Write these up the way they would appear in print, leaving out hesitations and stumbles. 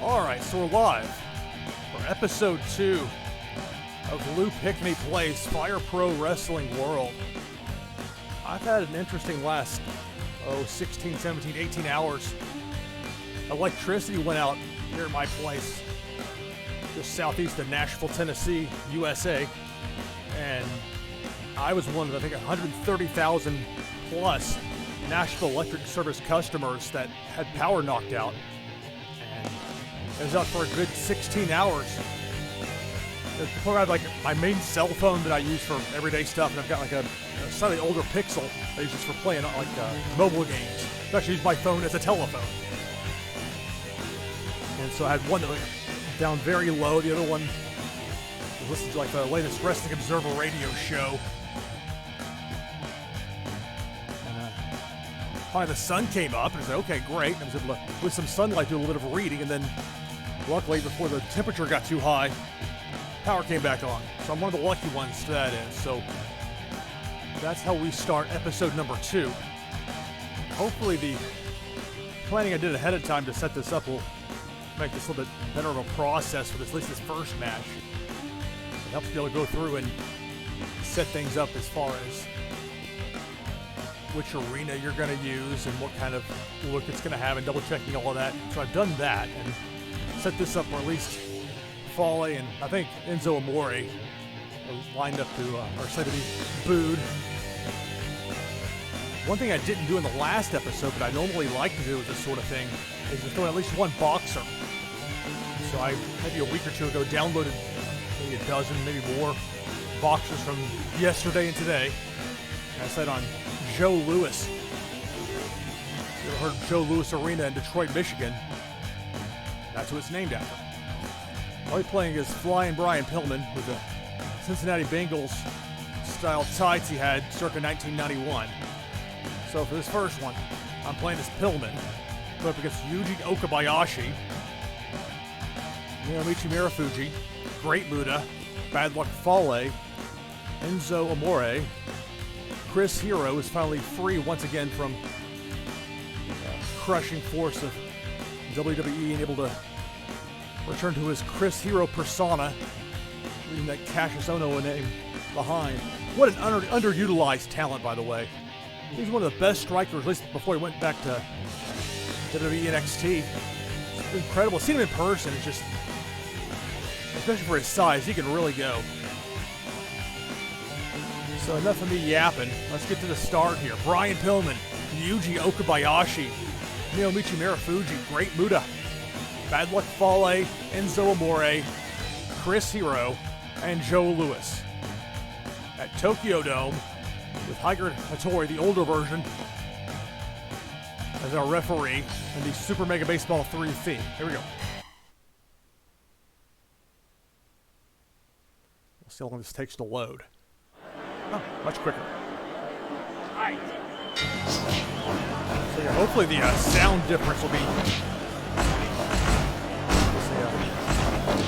Alright, so we're live for episode 2 of Lou Pickney Plays Fire Pro Wrestling World. I've had an interesting last, 16, 17, 18 hours. Electricity went out here at my place, just southeast of Nashville, Tennessee, USA. And I was one of, I think, 130,000 plus Nashville Electric Service customers that had power knocked out. And it was out for a good 16 hours. I have like my main cell phone that I use for everyday stuff, and I've got like a slightly older Pixel that I use just for playing like mobile games. I actually use my phone as a telephone. And so I had one that was down very low, the other one was listening to like the latest Wrestling Observer radio show. Finally the sun came up, and I said, okay, great. I was able to, with some sunlight, do a little bit of reading, and then luckily before the temperature got too high, power came back on. So I'm one of the lucky ones to that end. So that's how we start episode number 2. Hopefully the planning I did ahead of time to set this up will make this a little bit better of a process for this, at least this first match. It helps be able to go through and set things up as far as which arena you're going to use and what kind of look it's going to have, and double checking all of that. So I've done that and set this up for at least Fale and I think Enzo Amore are lined up to, are said to be booed. One thing I didn't do in the last episode, but I normally like to do with this sort of thing, is to throw in at least one boxer. So I, maybe a week or two ago, downloaded maybe a dozen, maybe more boxers from yesterday and today. And I said on Joe Louis. You ever heard of Joe Louis Arena in Detroit, Michigan? That's what it's named after. I'll be playing against Flying Brian Pillman with the Cincinnati Bengals style tights he had circa 1991. So for this first one, I'm playing as Pillman. Go up against Yuji Okabayashi, Naomichi Marufuji, Great Muta, Bad Luck Fale, Enzo Amore. Chris Hero is finally free once again from the crushing force of WWE and able to return to his Chris Hero persona, leaving that Cassius Ohno name behind. What an underutilized talent, by the way. He's one of the best strikers, at least before he went back to WWE NXT. It's incredible. Seeing him in person is just, especially for his size, he can really go. So enough of me yapping. Let's get to the start here. Brian Pillman, Yuji Okabayashi, Naomichi Marufuji, Great Muta, Bad Luck Fale, Enzo Amore, Chris Hero, and Joe Louis. At Tokyo Dome, with Liger Hattori, the older version, as our referee, and the Super Mega Baseball 3 theme. Here we go. We'll see how long this takes to load. Oh, much quicker. So yeah, hopefully the sound difference will be an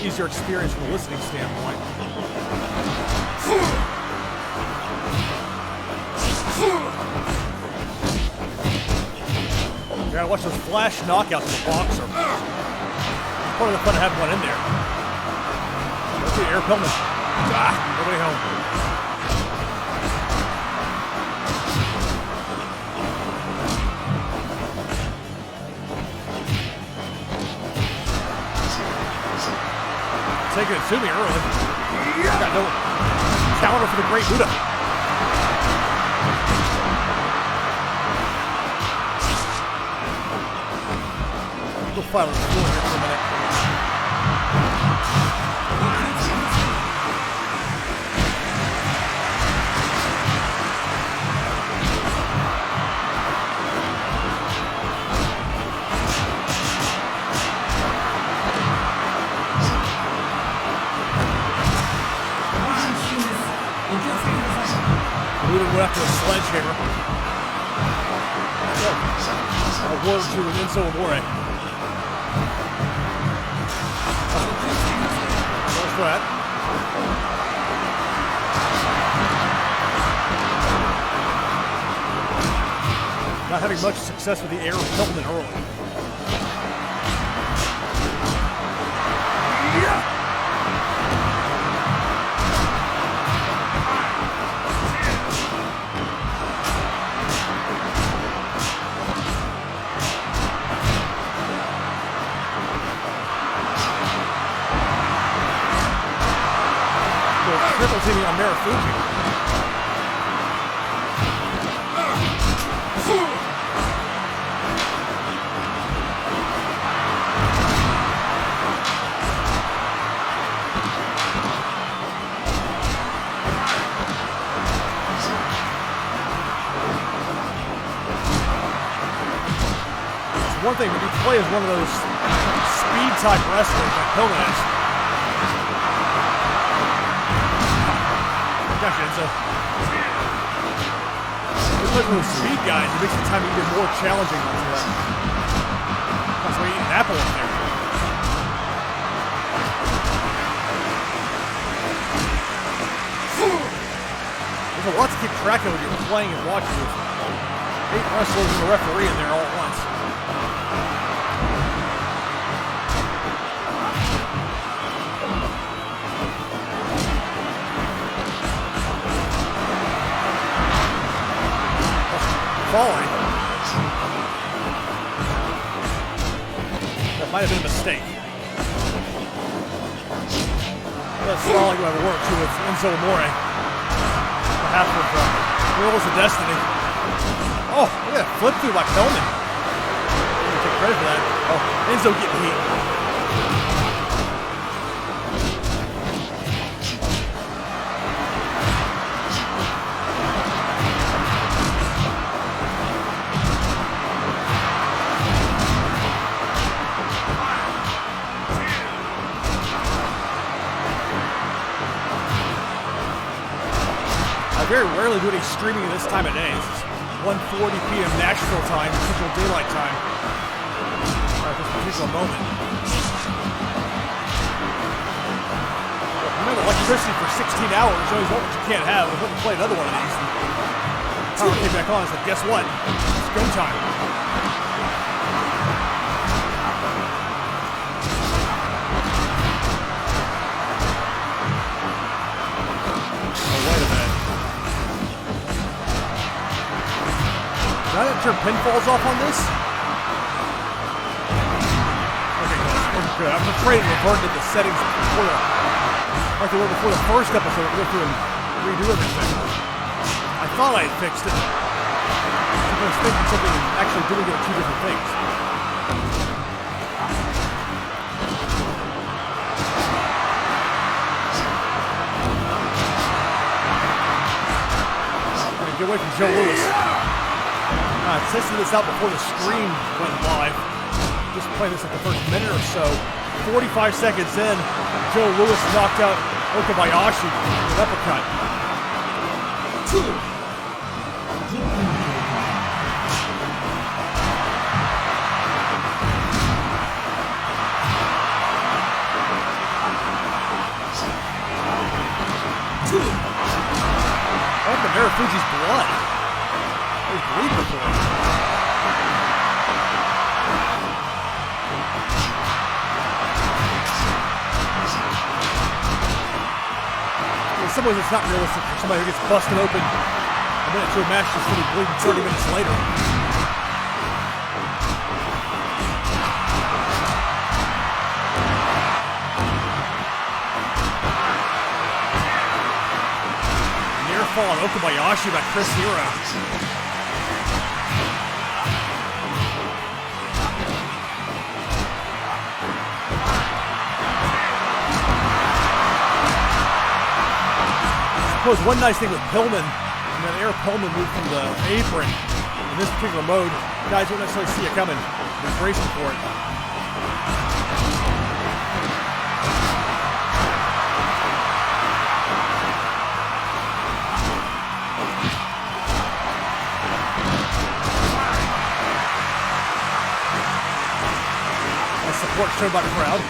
easier experience from a listening standpoint. You gotta watch those flash knockouts of the boxer. Part of the fun of having one in there. Let's see, Air Pillman. Nobody home. Taking it to me early. Got no counter for the Great Muta. We'll file the floor here for a minute. Went after a sledgehammer. A word to Enzo Amore. There's that. Not having much success with the air of Pillman early. continuing on Marufuji. One thing, when you play as one of those speed-type wrestlers like Pillman is. Gosh, Enzo. When you play with those speed guys, it makes the time even more challenging onto that. That's why you eat an apple up there. There's a lot to keep track of when you're playing and watching with 8 wrestlers and a referee in there all at once. Fale. That might have been a mistake. That's Fale who have a work too with Enzo Amore. Half of Wheels of Destiny. Oh, look at that flip through by Pillman. Take credit for that. Oh, Enzo getting heat. Very rarely do any streaming at this time of day. It's 1:40 p.m. Nashville time, Central Daylight Time. At this particular moment. Remember, electricity for 16 hours is always what you can't have. I wouldn't play another one of these. Power came back on and said, guess what? It's go time. Did I turn pinfalls off on this? Okay, good. I'm afraid to revert to the settings before like they were before the first episode. Go through and redo everything. I thought I had fixed it. I was thinking something and actually doing it are 2 different things. I'm gonna get away from Joe Louis. Testing this out before the stream went live. Just playing this like the first minute or so. 45 seconds in, Joe Louis knocked out Okabayashi with an uppercut. I like the Marufuji's blood. He's bleeding before. In some ways, it's not realistic for somebody who gets busted open a minute to a match just to be bleeding 30 minutes later. Near fall on Okabayashi by Chris Hero. One nice thing with Pillman, and then Air Pillman moved from the apron in this particular mode. Guys don't necessarily see it coming. They're bracing for it. Nice support shown by the crowd.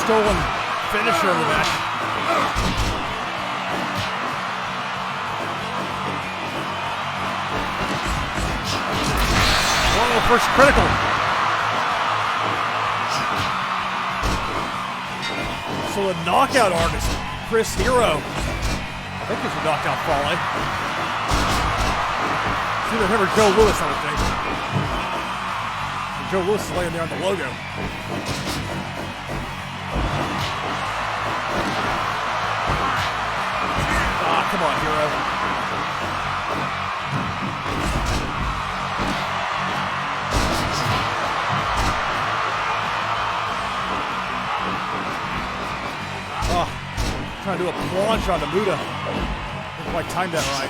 Stolen finisher of the match. Whoa, first critical. So the knockout artist, Chris Hero. I think this would knock out Fale. It's either him or Joe Louis, I would think. And Joe Louis is laying there on the logo. Ah, come on, hero. Trying to do a plunge on the Muta. Didn't quite time that right.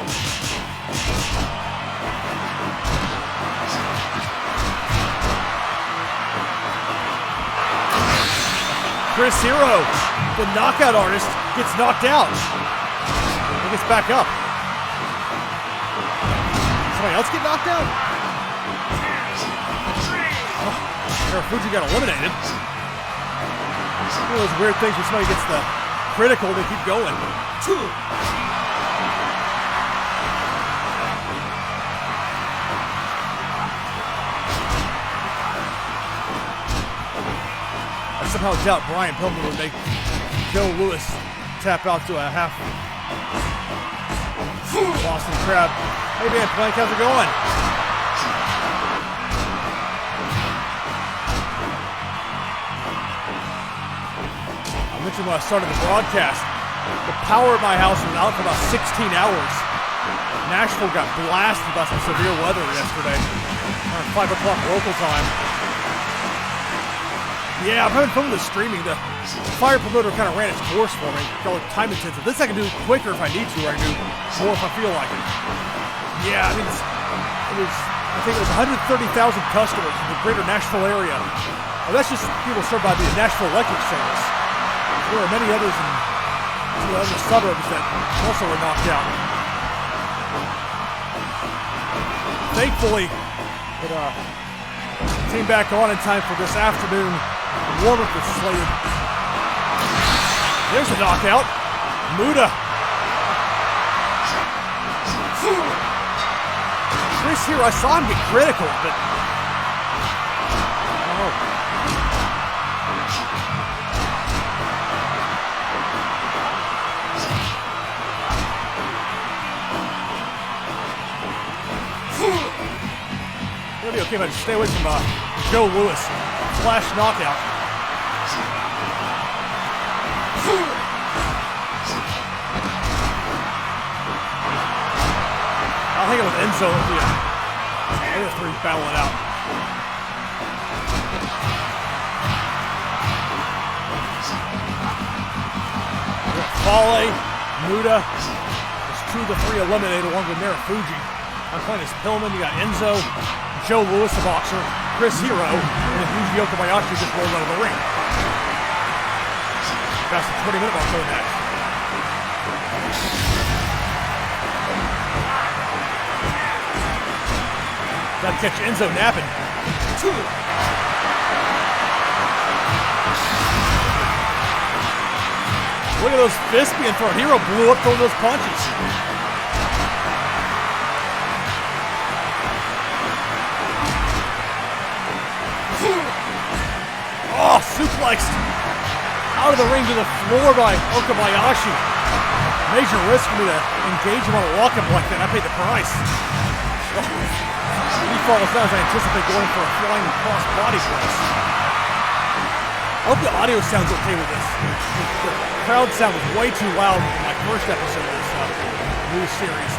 Chris Hero, the knockout artist, gets knocked out. He gets back up. Somebody else get knocked out? Oh, Marufuji got eliminated. One of those weird things where somebody gets the critical, they keep going. I somehow doubt Brian Pillman would make Joe Louis tap out to a half Boston Crab. Hey man, Plank, how's it going? I mentioned when I started the broadcast, the power at my house was out for about 16 hours. Nashville got blasted by some severe weather yesterday, around 5 o'clock local time. Yeah, I'm having fun with the streaming. The fire promoter kind of ran its course for me, called it time intensive. This I can do quicker if I need to, or I can do more if I feel like it. Yeah, I mean, I think it was 130,000 customers in the greater Nashville area. And that's just people served by the Nashville Electric Service. There are many others in the other suburbs that also were knocked out. Thankfully, it came back on in time for this afternoon warm-up that's slated. There's a knockout. Muta. Chris here, I saw him get critical, but I don't know. It'll be okay, but stay away from Joe Louis. Flash knockout. I'll hang it with Enzo at the other three battle it out. Fale, Muta. There's 2 of the 3 eliminated along with Marufuji. I'm playing as Pillman. You got Enzo, Joe Louis, the boxer, Chris Hero, and then Yuji Okabayashi just rolled out of the ring. That's a 20-minute mark for that. Got to catch Enzo napping. Look at those fists being thrown. Hero blew up throwing those punches. Oh, suplexed out of the ring to the floor by Okabayashi. Major risk for me to engage him on a walk-up like that. I paid the price. He falls down as I anticipate going for a flying cross-body press. I hope the audio sounds okay with this. The crowd sound was way too loud in my first episode of this new series.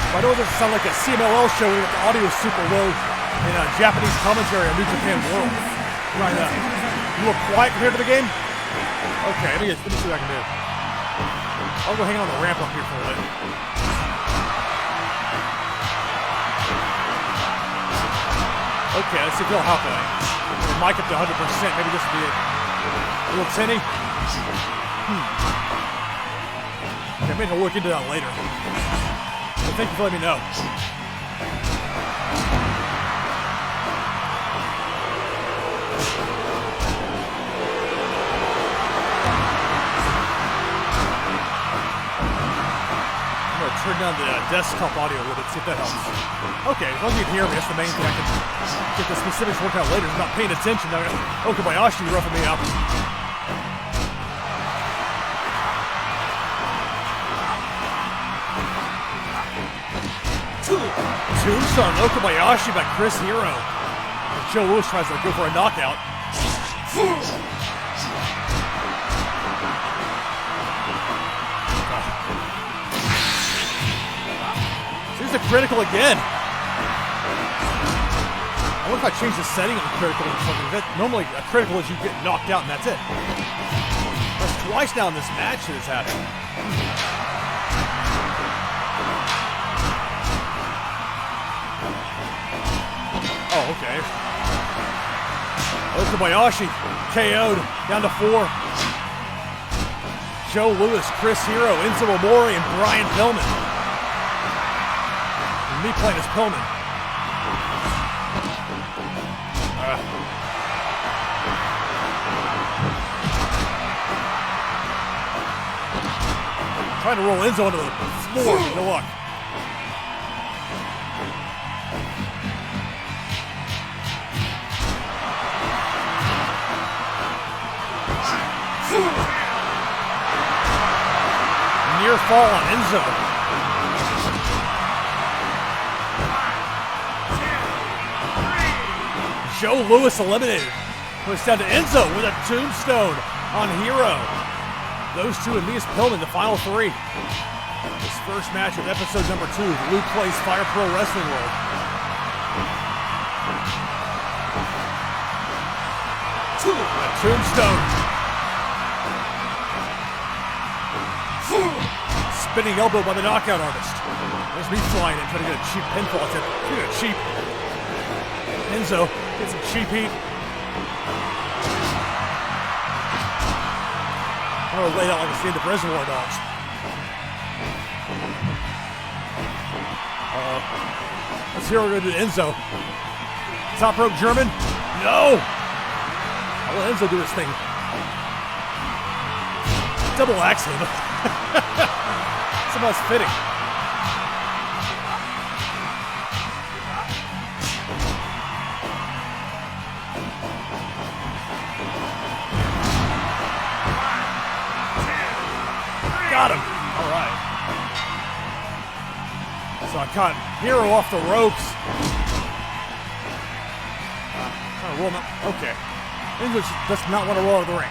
I know it doesn't sound like a CMLL show when the audio is super low in Japanese commentary on New Japan World. Right, a little quiet compared to the game? Okay, let me see what I can do. I'll go hang on the ramp up here for a minute. Okay, let's see if they'll help it. The mic up to 100%, maybe this will be a little tinny. Okay, maybe I'll look into that later. So thank you for letting me know. Turn down the desktop audio a little bit, see if that helps. Okay, as long as you can hear me, that's the main thing. I can get the specifics worked out later. I'm not paying attention. Now, Okabayashi roughing me up. tombstone Okabayashi by Chris Hero. And Joe Louis tries to go for a knockout. Here's the critical again. I wonder if I change the setting of the critical or something. Normally a critical is you get knocked out and that's it. That's twice now in this match that has happened. Oh, okay. Okabayashi KO'd down to 4. Joe Louis, Chris Hero, Enzo Amore, and Brian Pillman. And me playing as Pillman. Trying to roll Enzo onto the floor. No luck. Near fall on Enzo. Joe Louis eliminated. Puts down to Enzo with a tombstone on Hero. Those two and me as Pillman, the final 3. This first match of episode number 2 of Luke Plays Fire Pro Wrestling World. A tombstone. Spinning elbow by the knockout artist. There's me flying in, trying to get a cheap pinfall. I said, get a cheap. Enzo gets some cheap heat. I'm gonna lay out like a stand of Reservoir Dogs. Let's hear what we're gonna do to Enzo. Top rope German? No! I'll let Enzo do his thing. Double axe handle. Somehow it's fitting. Got him. All right. So I caught Hero off the ropes. Trying to roll him up. Okay. English does not want to roll out of the ring.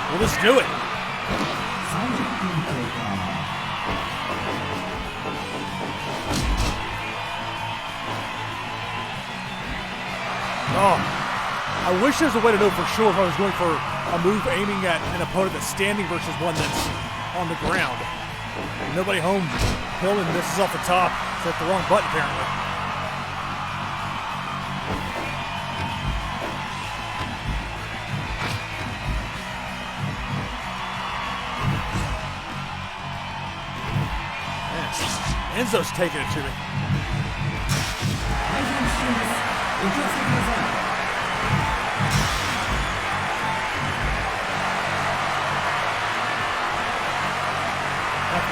Well, let's do it. Oh, I wish there was a way to know for sure if I was going for a move aiming at an opponent that's standing versus one that's on the ground. Nobody home. Pillman misses off the top. It's at the wrong button, apparently. Man, Enzo's taking it to me.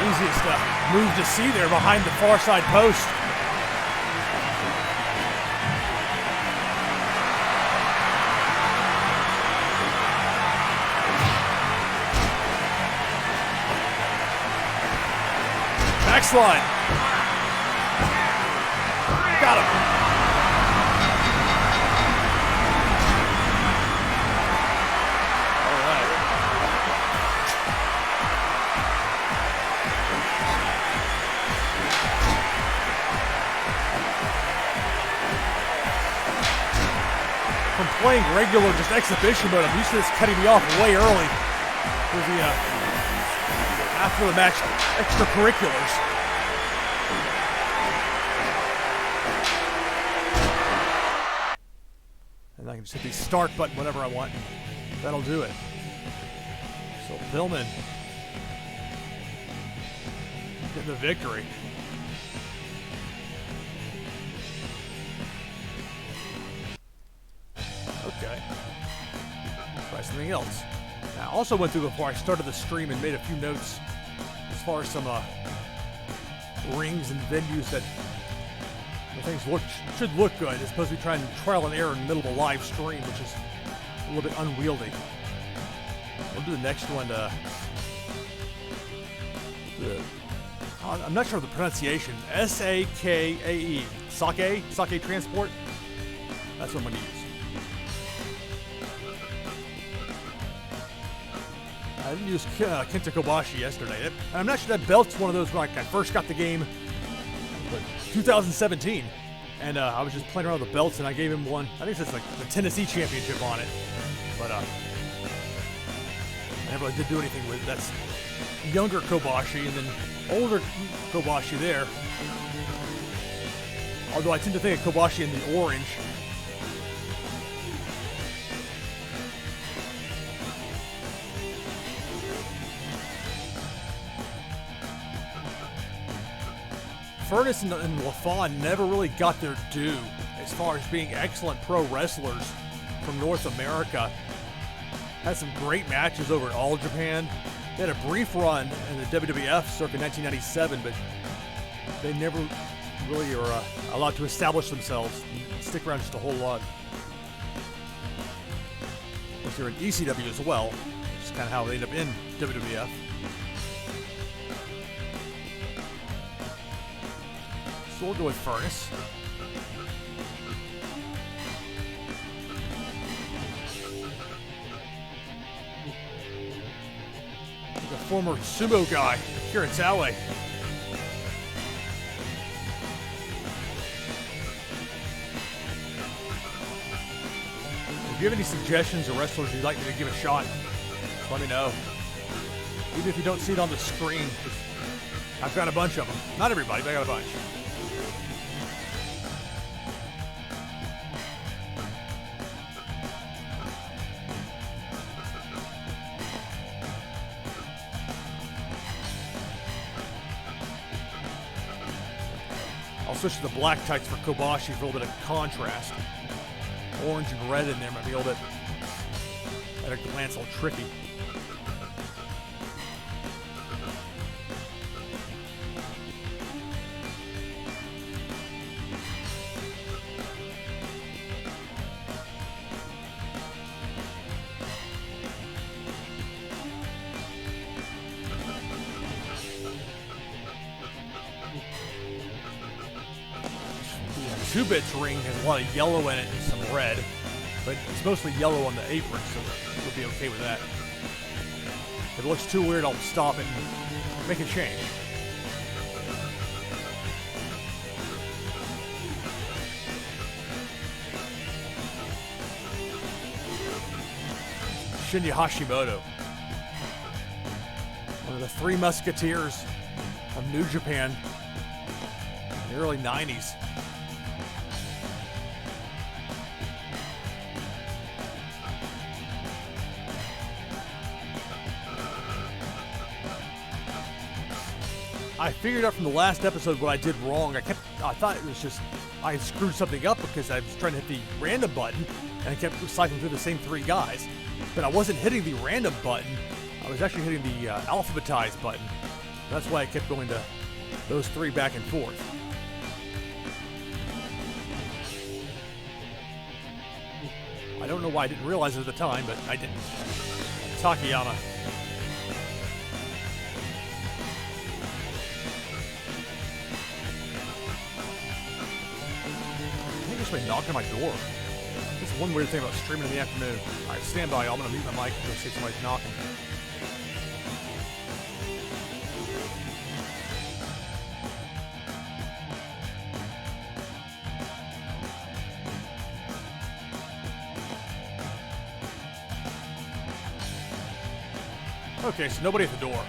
Easiest move to see there behind the far side post. Backslide. Got him. From playing regular, just exhibition mode, I'm used to this cutting me off way early with the after the match extracurriculars. And I can just hit the start button whenever I want. That'll do it. So Pillman getting the victory. Okay. Try something else. Now. also went through before I started the stream and made a few notes as far as some rings and venues that things should look good, as opposed to trying to trial and error in the middle of a live stream, which is a little bit unwieldy. We'll do the next one. I'm not sure of the pronunciation. S-A-K-A-E. Sake Transport. That's what I'm going to use. I didn't use Kenta Kobashi yesterday. I'm not sure that belt's one of those when I first got the game, but 2017. And I was just playing around with the belts, and I gave him one. I think it's like the Tennessee Championship on it. But I never really did do anything with it. That's younger Kobashi, and then older Kobashi there. Although I tend to think of Kobashi in the orange. Furnas and LaFon never really got their due as far as being excellent pro wrestlers from North America. Had some great matches over at All Japan. They had a brief run in the WWF circa 1997, but they never really are allowed to establish themselves and stick around just a whole lot. Of course, they're in ECW as well, which is kind of how they end up in WWF. So we'll go with Furnas. The former sumo guy, Akira Taue. If you have any suggestions or wrestlers you'd like me to give a shot, let me know. Even if you don't see it on the screen, I've got a bunch of them. Not everybody, but I got a bunch. I'll switch to the black tights for Kobashi for a little bit of contrast. Orange and red in there might be a little bit, at a glance, a little tricky. Two Bits ring has a lot of yellow in it and some red, but it's mostly yellow on the apron, so we'll be okay with that. If it looks too weird, I'll stop it and make a change. Shinya Hashimoto, one of the three musketeers of New Japan in the early 90s. I figured out from the last episode what I did wrong. I thought it was just I had screwed something up because I was trying to hit the random button and I kept cycling through the same three guys. But I wasn't hitting the random button. I was actually hitting the alphabetized button. That's why I kept going to those three back and forth. I don't know why I didn't realize it at the time, but I didn't. Takayama. Knock on my door. That's one weird thing about streaming in the afternoon. Alright, stand by. I'm going to mute my mic and go see if somebody's knocking. Okay, so nobody at the door.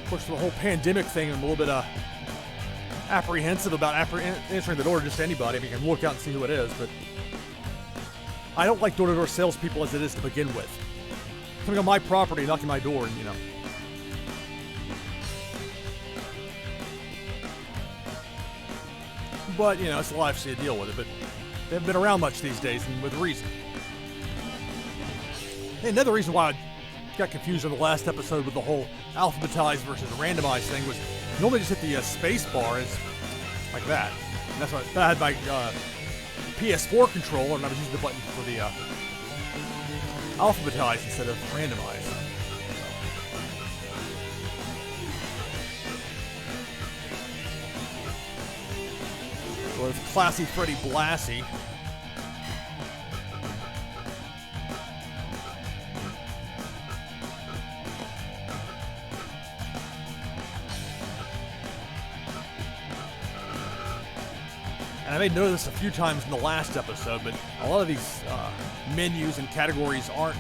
Of course, the whole pandemic thing, I'm a little bit apprehensive about answering the door just to anybody. I mean, you can look out and see who it is, but I don't like door-to-door salespeople as it is to begin with. Coming on my property, knocking my door, and you know. But, you know, it's life, so you deal with it, but they haven't been around much these days, and with reason. Another reason why I got confused in the last episode with the whole alphabetized versus randomized thing was you normally just hit the space bar is like that. And that's what I had my PS4 controller, and I was using the button for the alphabetized instead of randomized. So it's classy Freddie Blassie. And I made note of this a few times in the last episode, but a lot of these menus and categories aren't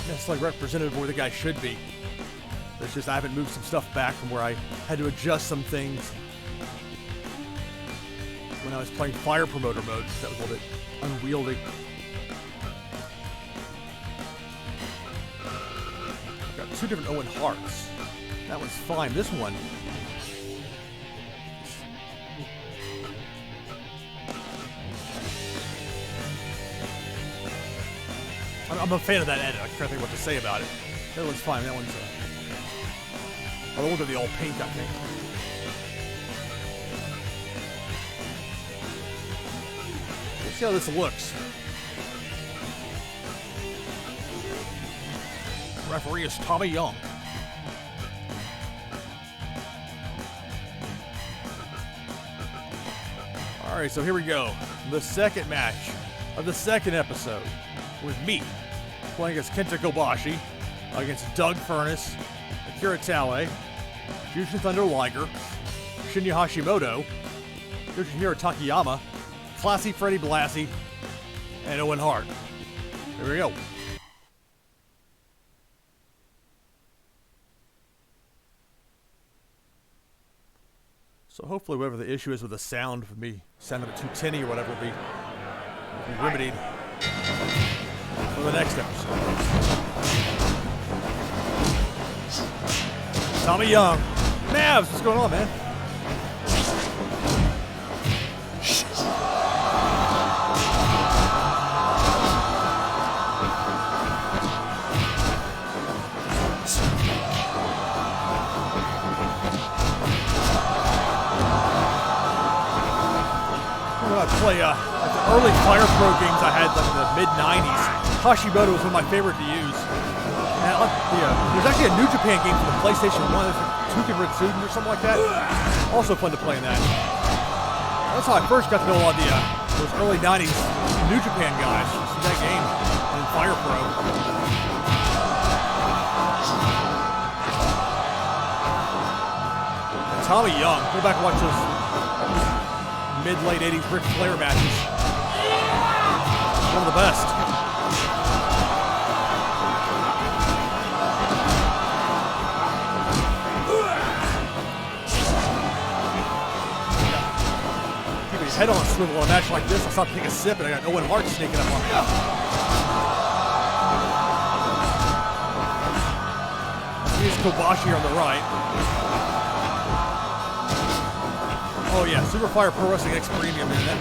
necessarily representative of where the guy should be. It's just I haven't moved some stuff back from where I had to adjust some things when I was playing fire promoter mode. That was a little bit unwieldy. I've got two different Owen Harts. That one's fine. This one, I'm a fan of that edit. I can't think what to say about it. That one's fine. That one's the ones are the all pink, I think. Let's see how this looks. Referee is Tommy Young. All right, so here we go. The second match of the second episode with me playing as Kenta Kobashi against Doug Furnas, Akira Taue, Jushin Thunder Liger, Shinya Hashimoto, Yoshihiro Takayama, classy Freddie Blassie, and Owen Hart. Here we go. So hopefully whatever the issue is with the sound, with me sounding a bit too tinny or whatever, will be remedied for the next episode. Tommy Young. Mavs, what's going on, man? When I play like the early Fire Pro games I had like in the mid-90s, Hashimoto was one of my favorite to use. And there's actually a New Japan game for the PlayStation 1, Tuken Ritsuden or something like that. Also fun to play in that. That's how I first got to know a lot of those early 90s New Japan guys. Just that game in Fire Pro. And Tommy Young, go back and watch those mid-late 80s Ric Flair matches. One of the best. Head on a swivel on a match like this. I'll stop taking a sip and I got Owen Hart sneaking up on me. Here's Kobashi on the right. Oh yeah, Super Fire Pro Wrestling X Premium, man.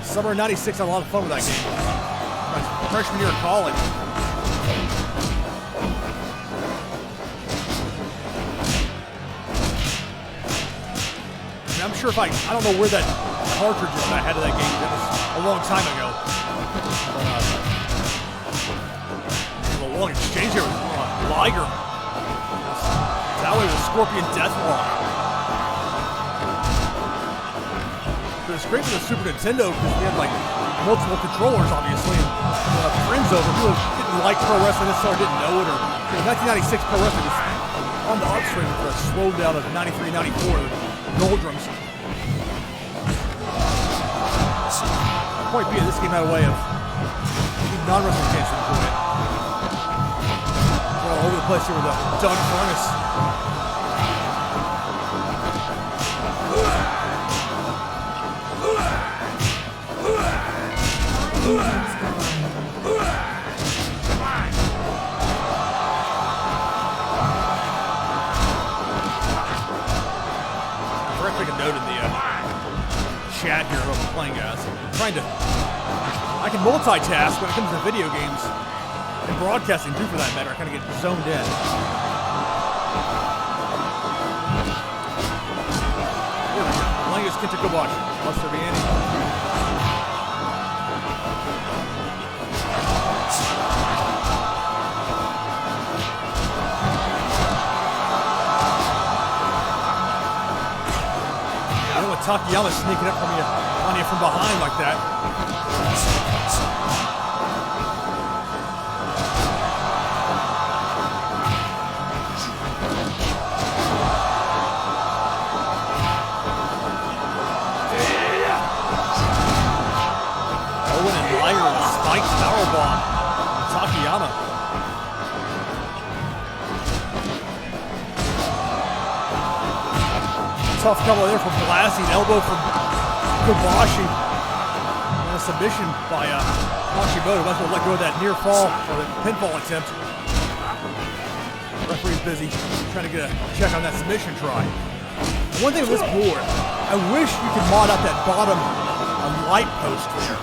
Summer of '96, I had a lot of fun with that game. My freshman year of college. I'm sure if I don't know where that cartridge is I had of that game. That was a long time ago. But, a long exchange here with Liger. Taue with Scorpion Deathlock. But it's great for the Super Nintendo because we had like multiple controllers, obviously. And friends over who didn't like pro wrestling necessarily, didn't know it, or 1996 pro wrestling was on the upstream for a slowdown of 93, 94. Doldrums. Point being, this game had a way of non-wrestling fans to enjoy it. We're all over the place here with the Doug Furnas. Make a note in the chat here about playing as. I can multitask when it comes to video games. And broadcasting too, for that matter. I kind of get zoned in. Here we go. Lennox, Kenta, Kobashi. Must there be any? Takayama sneaking up on you from behind like that. Owen and Liger spikes powerbomb. Takayama. Tough couple there from Blassie, an elbow from Kobashi, and a submission by Hashimoto. Might as well let go of that near fall or the pinfall attempt. Referee's busy trying to get a check on that submission try. One thing with this board, I wish you could mod up that bottom light post there.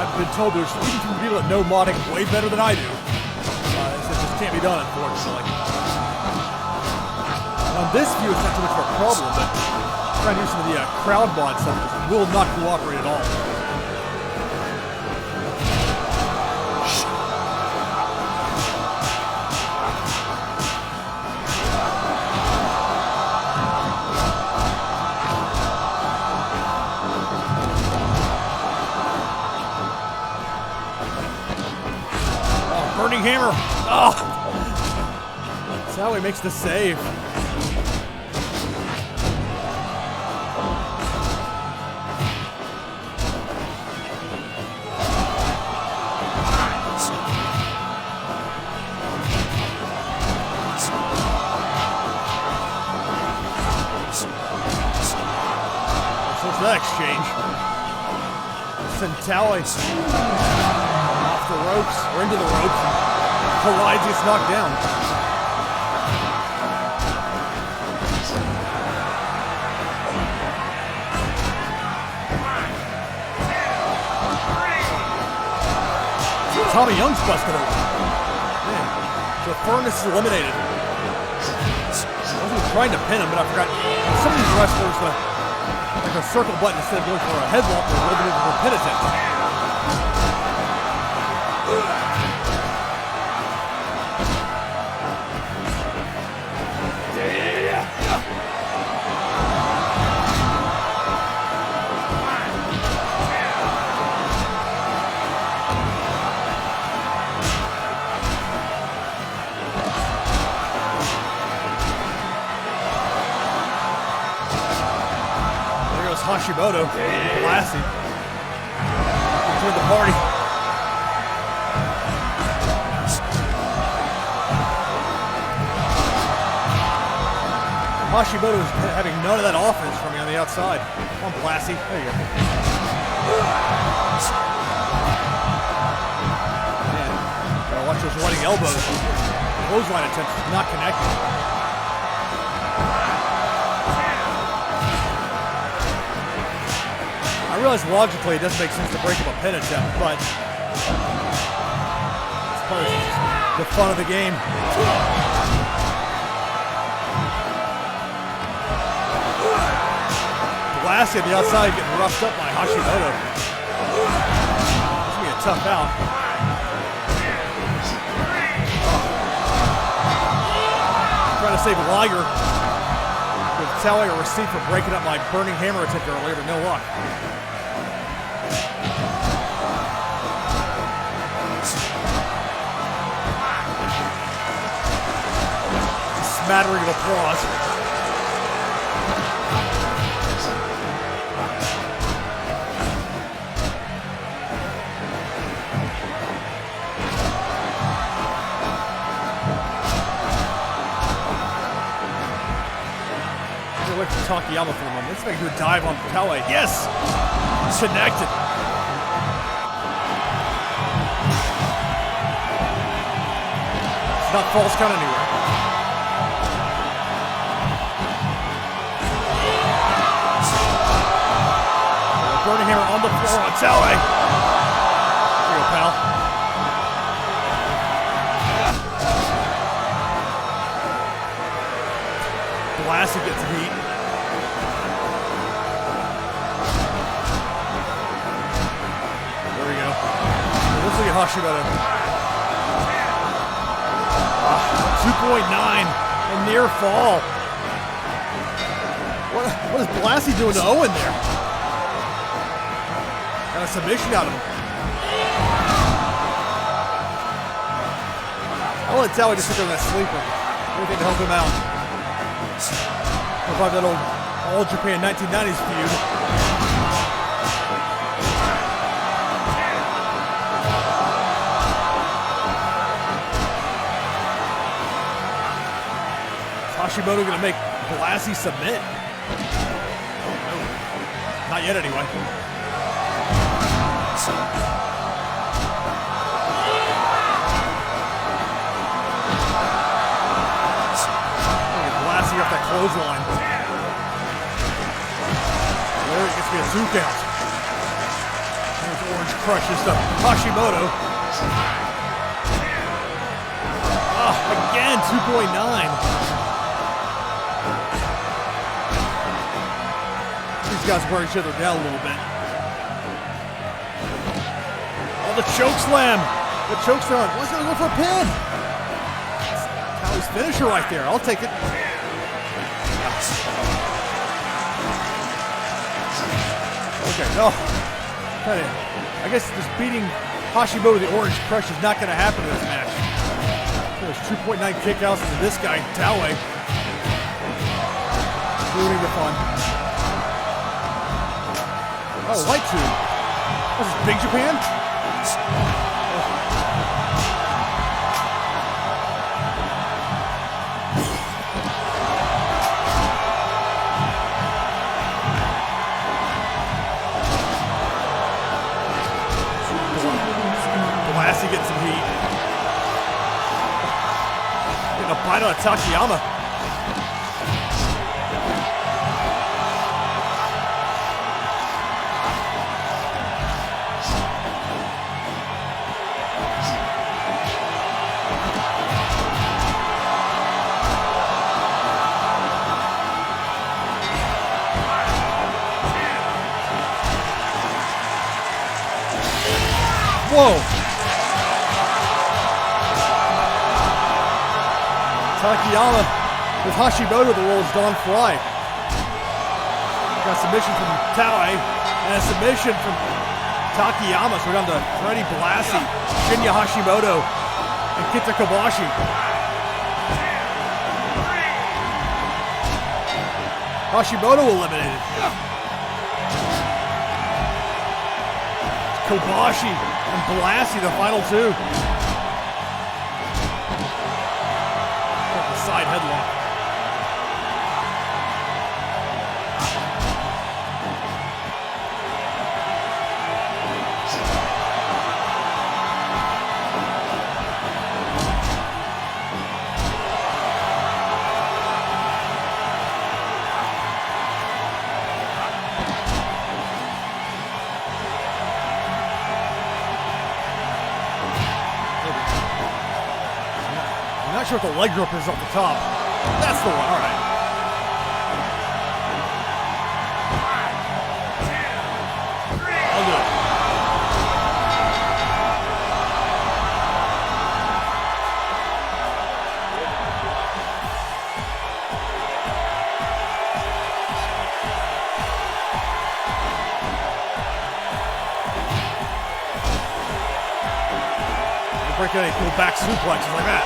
I've been told there's even some people that know modding way better than I do. It just can't be done, unfortunately. On this view, it's not too much of a problem, but trying to do some of the crowd mod stuff just will not cooperate at all. Oh, burning hammer! Oh! Taue makes the save. That exchange. Send Taue off the ropes, or into the ropes, and collides, gets knocked down. Tommy Young's busted open. Man, so Furnas is eliminated. I wasn't trying to pin him, but I forgot. Some of these wrestlers, like a circle button instead of going for a headlock, they're eliminated for a pin attempt. Hashimoto, Blassie, join the party. Hashimoto is having none of that offense from me on the outside. Come on, Blassie. There you go. Man, gotta watch those running elbows. Clothesline attempts not connected. I realize logically it doesn't make sense to break up a pin attempt, but it's part of the fun of the game. Blassie on the outside getting roughed up by Hashimoto. It's going to be a tough out. Trying to save Liger. With Taue a receipt for breaking up my burning hammer attempt earlier, but no luck. Smattering of applause. Wait for Takayama for a moment. Let's make a dive on Taue. Yes! Connected. It's not false count anywhere. Burning hammer on the floor on Taue. There you go, pal. Blassie gets some heat. There we go. Let's look at Hashimoto. 2.9, a near fall. What is Blassie doing to Owen there? Got a submission out of him. I'll let Taue just sit there on that sleeper. Anything to help him out. Revive that old All Japan 1990s feud. Hashimoto gonna make Blassie submit. Not yet, anyway. Blassie off that clothesline. There it gets me a 2 count. There's Orange crushes to Hashimoto. Again, 2.9. These guys wear each other down a little bit. Oh, the choke slam. The choke slam. What's going to go for a pin? Taue's finisher right there. I'll take it. Okay, no. I guess just beating Hashimoto with the Orange Crush is not going to happen in this match. There's 2.9 kickouts into this guy, Taue. Ruining the fun. Oh, light tube. This is Big Japan? Blassie getting some heat. Getting a bite on Takayama. Whoa! Takayama with Hashimoto, the world's gone fly. Got a submission from Taue and a submission from Takayama. So we're down to Freddie, Blassie, Shinya, Hashimoto, and Kenta Kobashi. Hashimoto eliminated. Kobashi and Blassie, the final 2. Side headlock. I'm not sure what the leg grip is off the top. That's the one, all right. I'll do it. Break any cool back suplexes like that.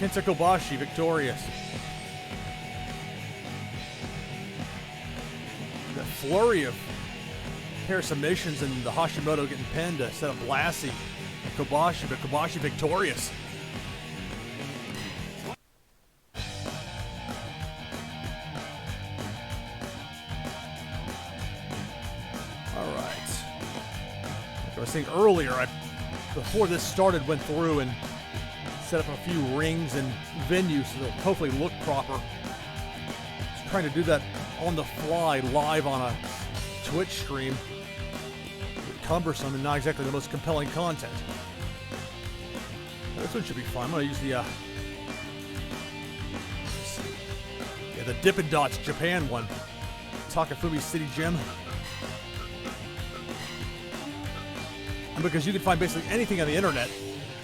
Kenta Kobashi victorious. The flurry of pair submissions and the Hashimoto getting pinned to set up Blassie and Kobashi, but Kobashi victorious. All right. Like I was saying earlier, before this started, went through and set up a few rings and venues so they'll hopefully look proper. Just trying to do that on the fly live on a Twitch stream. Cumbersome and not exactly the most compelling content. This one should be fun. I'm gonna use the the Dippin' Dots Japan one. Takafumi City Gym. And because you can find basically anything on the internet,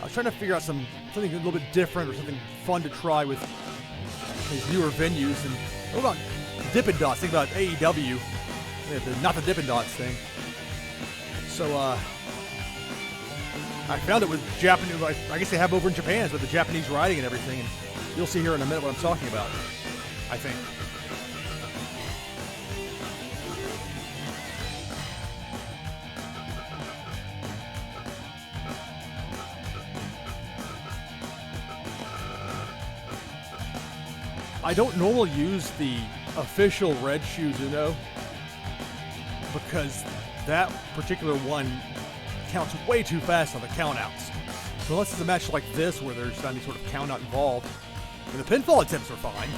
I was trying to figure out something a little bit different or something fun to try with these newer venues. And what about Dippin' Dots? Think about AEW, not the Dippin' Dots thing. So I found it with Japanese. I guess they have over in Japan with the Japanese writing and everything. And you'll see here in a minute what I'm talking about, I think. I don't normally use the official Red Shoes Uno because that particular one counts way too fast on the countouts. So unless it's a match like this where there's not any sort of countout involved, and the pinfall attempts are fine.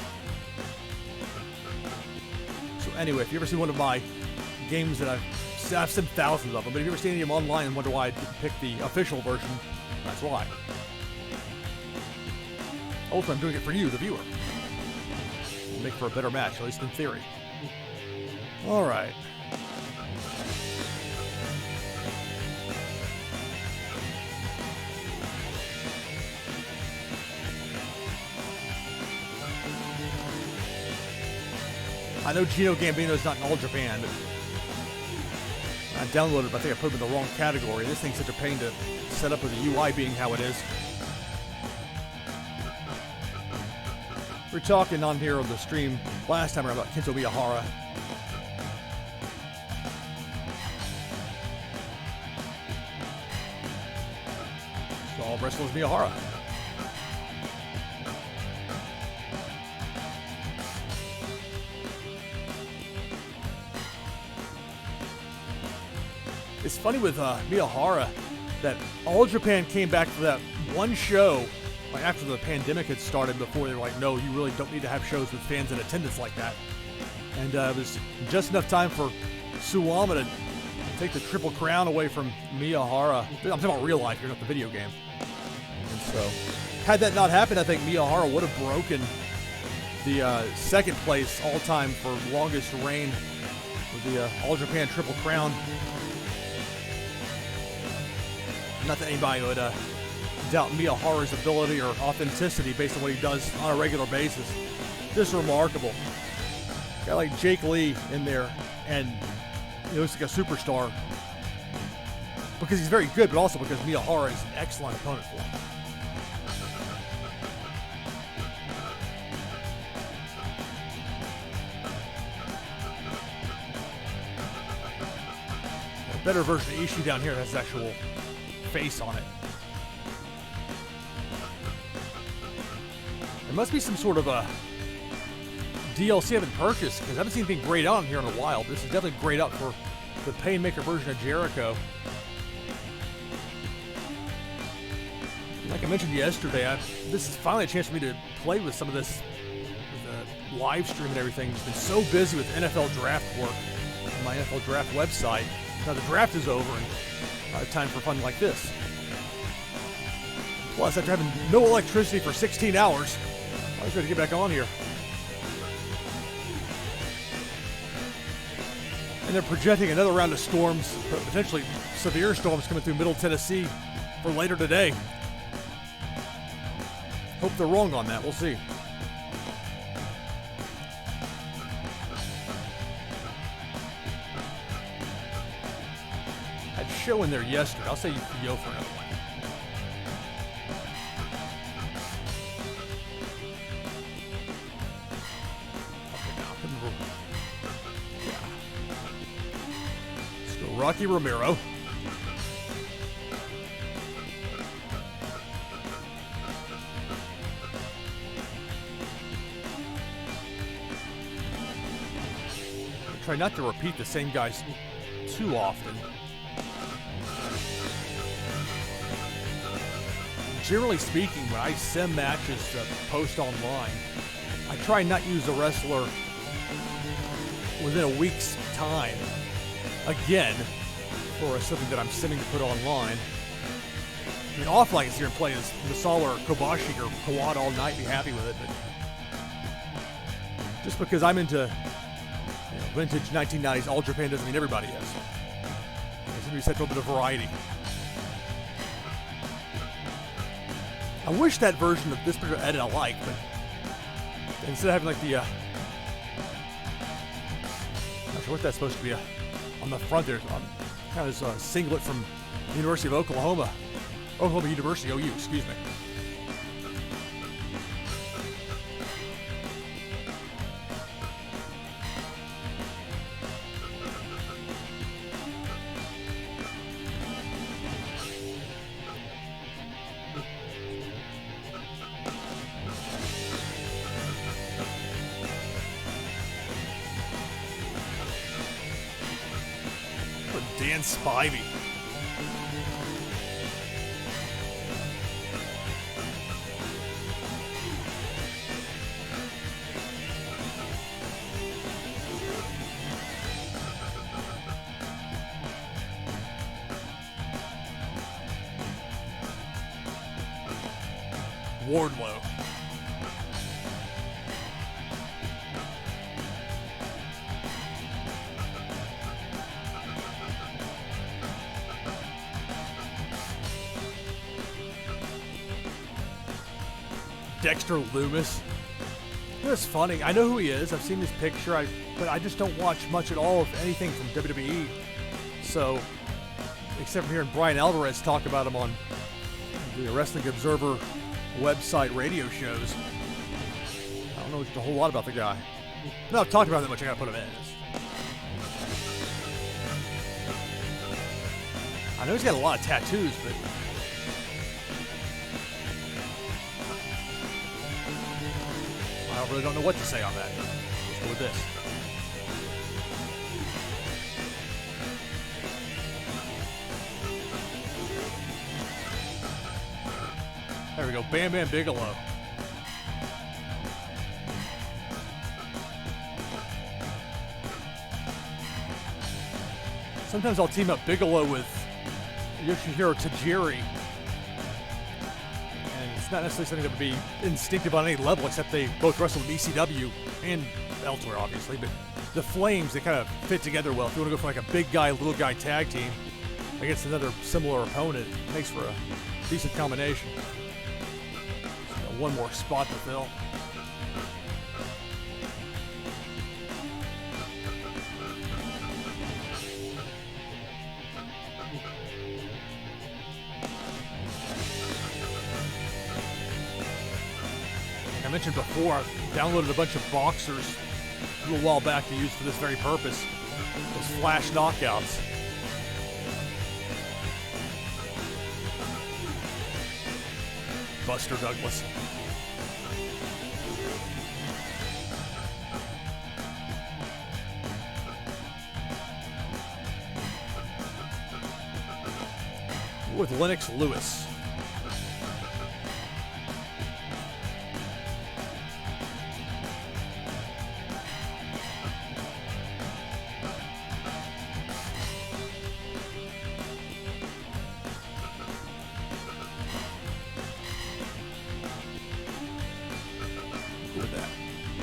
So anyway, if you ever see one of my games that I've seen thousands of them, but if you ever seen any of them online and wonder why I didn't pick the official version, that's why. Also, I'm doing it for you, the viewer. It'll make for a better match, at least in theory. All right. I know Gino Gambino's not in All Japan, but I downloaded it, but I think I put him in the wrong category. This thing's such a pain to set up with the UI being how it is. We were talking on here on the stream last time about Kento Miyahara. So all wrestlers Miyahara. It's funny with Miyahara that All Japan came back for that one show like after the pandemic had started, before they were like, no, you really don't need to have shows with fans in attendance like that. And it was just enough time for Suwama to take the Triple Crown away from Miyahara. I'm talking about real life here, not the video game. And so, had that not happened, I think Miyahara would have broken the second place all-time for longest reign with the All Japan Triple Crown. Not that anybody would doubt Miyahara's ability or authenticity based on what he does on a regular basis. Just remarkable. Got like Jake Lee in there, and he looks like a superstar because he's very good, but also because Miyahara is an excellent opponent for him. A better version of Ishii down here has his actual face on it. There must be some sort of a DLC I haven't purchased, because I haven't seen anything grayed out on here in a while. This is definitely grayed out for the Painmaker version of Jericho. Like I mentioned yesterday, this is finally a chance for me to play with some of this with the live stream and everything. I've been so busy with NFL draft work on my NFL draft website. Now the draft is over, and I have time for fun like this. Plus, after having no electricity for 16 hours, I was ready to get back on here. And they're projecting another round of storms, potentially severe storms coming through Middle Tennessee for later today. Hope they're wrong on that. We'll see. Had a show in there yesterday. I'll say yo for another one. Rocky Romero. I try not to repeat the same guys too often. Generally speaking, when I sim matches to post online, I try not to use a wrestler within a week's time. Again, for something that I'm simming to put online. mean, awful I can see her play as Masala or Kobashi or Kawada all night, be happy with it, but just because I'm into vintage 1990s All Japan doesn't mean everybody is. There's going to be such a little bit of variety. I wish that version of this particular edit I like, but instead of having like the, not sure what that's supposed to be, on the front there, kind of this singlet from the University of Oklahoma University, OU, excuse me. Spivey. Wardlow. Dexter Lumis. It's funny. I know who he is. I've seen his picture, but I just don't watch much at all of anything from WWE. So, except for hearing Brian Alvarez talk about him on the Wrestling Observer website radio shows, I don't know just a whole lot about the guy. No, I've talked about him that much. I gotta put him in. I know he's got a lot of tattoos, but I really don't know what to say on that. Let's go with this. There we go, Bam Bam Bigelow. Sometimes I'll team up Bigelow with Yoshihiro Tajiri. Not necessarily something that would be instinctive on any level, except they both wrestled in ECW and elsewhere, obviously. But the Flames, they kind of fit together well. If you want to go for like a big guy, little guy tag team against another similar opponent, it makes for a decent combination. So one more spot to fill. I mentioned before, I downloaded a bunch of boxers a little while back to use for this very purpose. Those flash knockouts. Buster Douglas. With Lennox Lewis.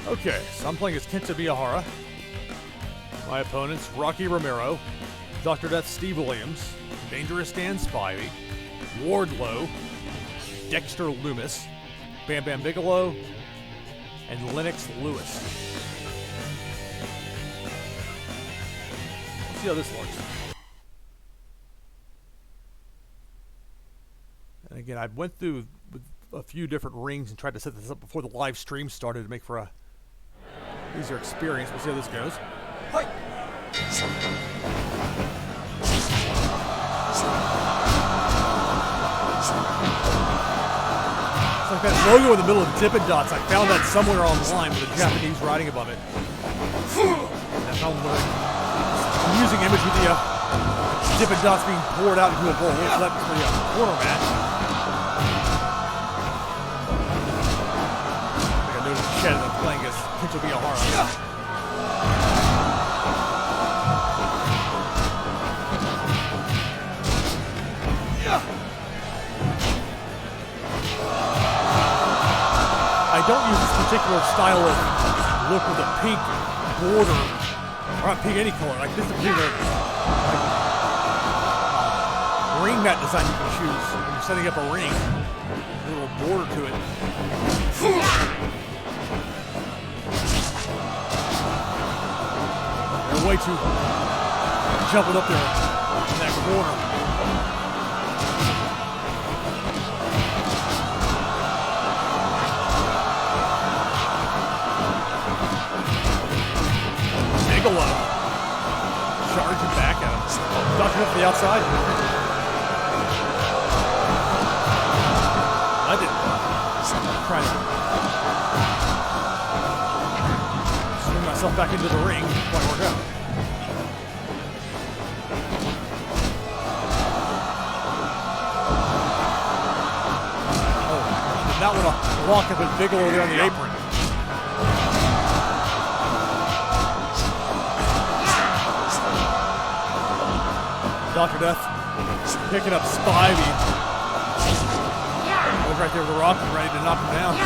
Okay, so I'm playing as Kenta Miyahara. My opponents, Rocky Romero, Dr. Death Steve Williams, Dangerous Dan Spivey, Wardlow, Dexter Lumis, Bam Bam Bigelow, and Lennox Lewis. Let's see how this looks. And again, I went through with a few different rings and tried to set this up before the live stream started to make for a easier experience. We'll see how this goes. Hi. It's like that logo in the middle of Dippin' Dots. I found that somewhere online with a Japanese writing above it. And I found the amusing image with the Dippin' Dots being poured out into a bowl. So that was the corner match. I noticed Chad and I'm playing as Kento Miyahara. I don't use this particular style of look with a pink border, or not pink, any color. Like this is a particular ring mat design you can choose when you're setting up a ring. A little border to it. They're way too jumping up there in that corner. Bigelow charging back at him. Ducking up to the outside. I didn't try to swing myself back into the ring. Quite work out. Oh, did not want to lock up with Bigelow there on the apron. Dr. Death picking up Spivey. Was right there with the Rock, ready to knock him down. I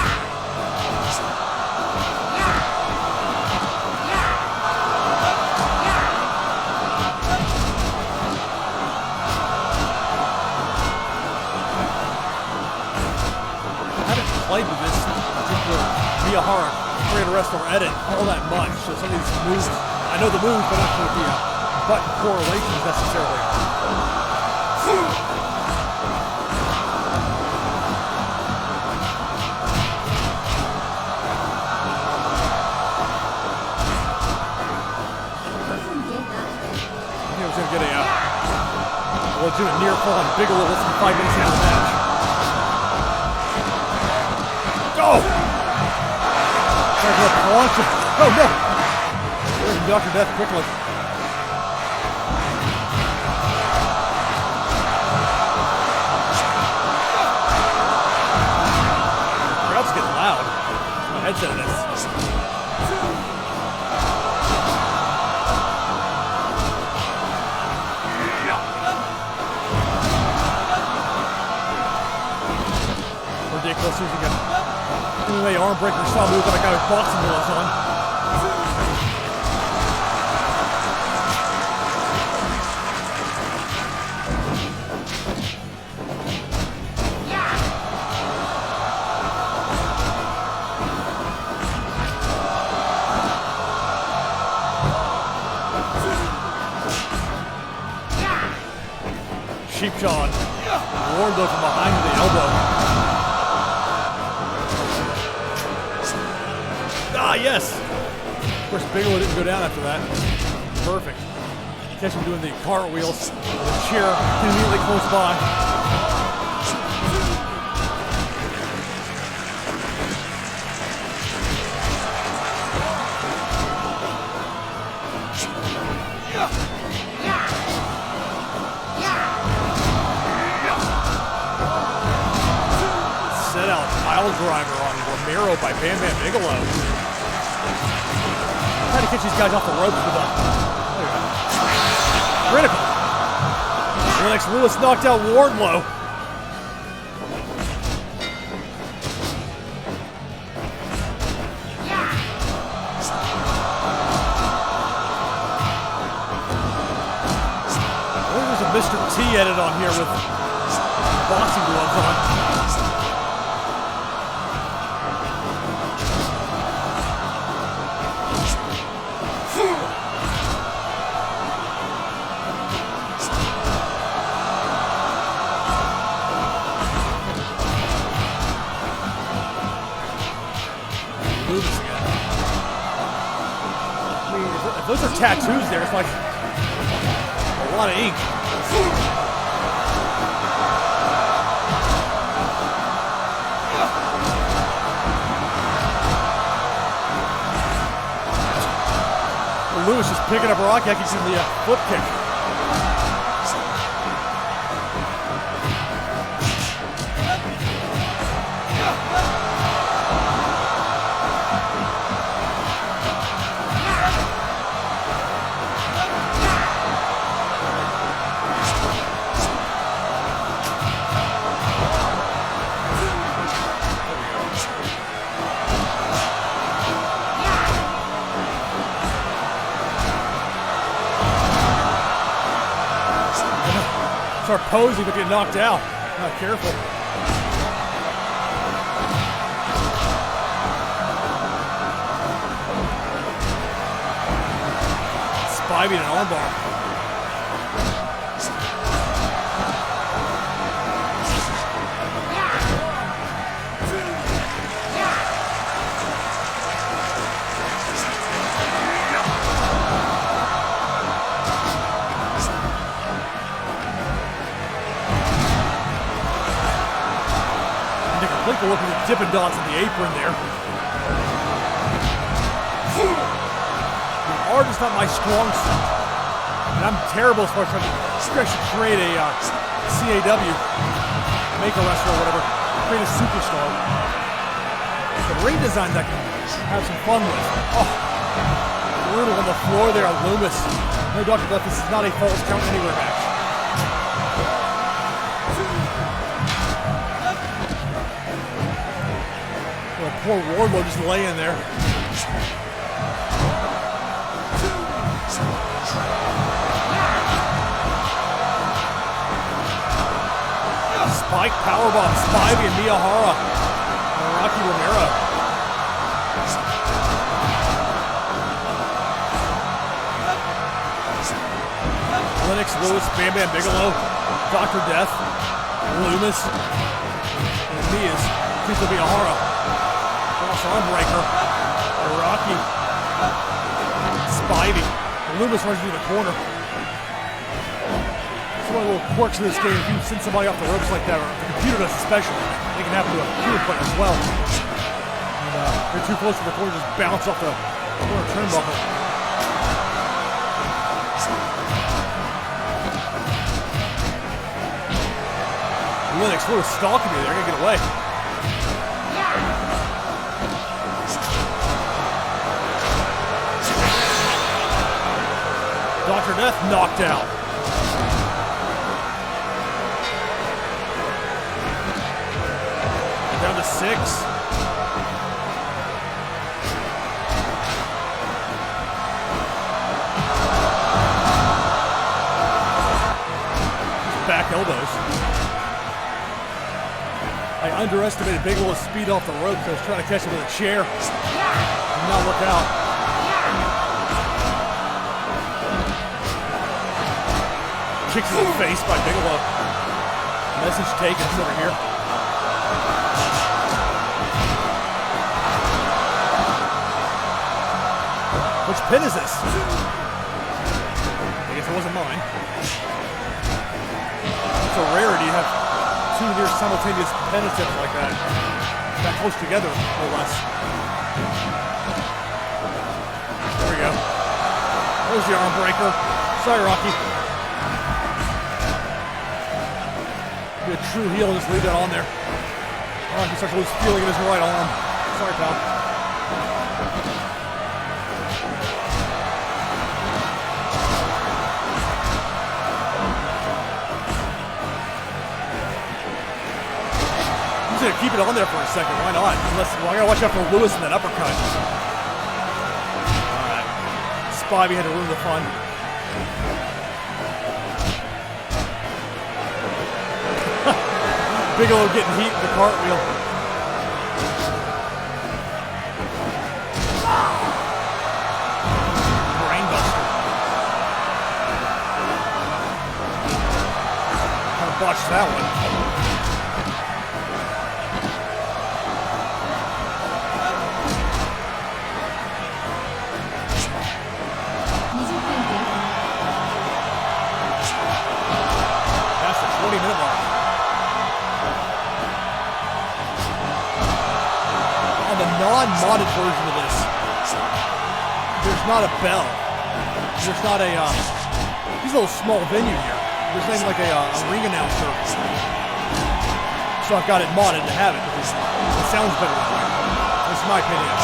haven't played with this particular Miyahara creator wrestler edit all that much, so some of these moves, I know the moves, but not sure the button correlations necessarily. He was going to get a legitimate near fall on Bigelow less than 5 minutes into the match. Go! Trying to launch it. Oh no! There's Dr. Death quickly. Getting loud. My headset in this. Ridiculous using a MMA arm breaker style move that I got his boxing gloves on. Sheepshot. Wardlow from behind the elbow. Ah, yes! Of course, Bigelow didn't go down after that. Perfect. Catch him doing the cartwheels. The chair immediately close by. Driver on Romero by Bam Bam Bigelow. Trying to catch these guys off the ropes with a critical. Lennox Lewis knocked out Wardlow. There's a Mr. T edit on here with boxing gloves on. Those are tattoos there. It's like a lot of ink. Lumis just picking up Rock. I can see the foot kick. start posing but get knocked out. Not careful. Spivey and an armbar. Completely looking at Dippin' Dots in the apron there. The art is not my strong suit. And I'm terrible as far as trying to create a CAW, make a wrestler or whatever, create a superstar. The ring design that I can have some fun with. Oh, brutal on the floor there on Lumis. No, Dr. Death, this is not a false count anywhere match. Poor Wardlow just laying there. Spike powerbomb, Spivey and Miyahara. And Romero. Lennox, Lewis, Bam Bam Bigelow, Dr. Death, Lumis, and Mia's Kento Miyahara. Armbreaker. Rocky. Spivey. Lumis runs through the corner. It's one of the little quirks of this game. If you send somebody off the ropes like that, or the computer does especially, they can happen to a computer player as well. And they're too close to the corner, just bounce off the corner turnbuckle. Lennox Lewis stalking me. They're going to get away. Dr. Death knocked out. Down to 6. Back elbows. I underestimated Bigelow's speed off the rope, so I was trying to catch him with a chair. Did not work out. Kicks in the face by Bigelow. Message taken, it's over here. Which pin is this? I guess it wasn't mine. It's a rarity to have two near simultaneous pin attempts like that. That close together, more or less. There we go. There's the arm breaker. Sorry, Rocky. Be a true heel and just leave that on there. Oh, he starts to lose feeling in his right arm. Sorry, pal. I'm just gonna keep it on there for a second. Why not? Unless I gotta watch out for Lewis and that uppercut. All right. Spivey had to ruin the fun. Bigelow getting heat with the cartwheel. Brainbuster. Kind of botched that one. That's the 20-minute mark. Non-modded version of this, there's not a bell. There's not a, this is a little small venue here. There's nothing like a ring announcer. So I've got it modded to have it because it sounds better that way. That's my opinion.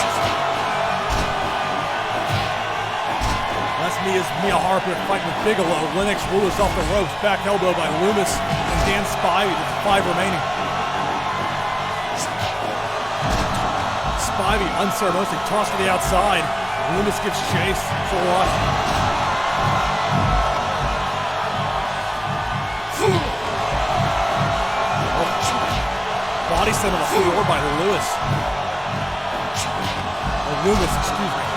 That's Miyahara fighting with Bigelow. Lennox Lewis off the ropes. Back elbow by Lumis and Dan Spivey. There's 5 remaining. Spivey unceremoniously tossed to the outside. Lumis gives chase. So what? body slam on the floor by Lumis. Lumis, excuse me.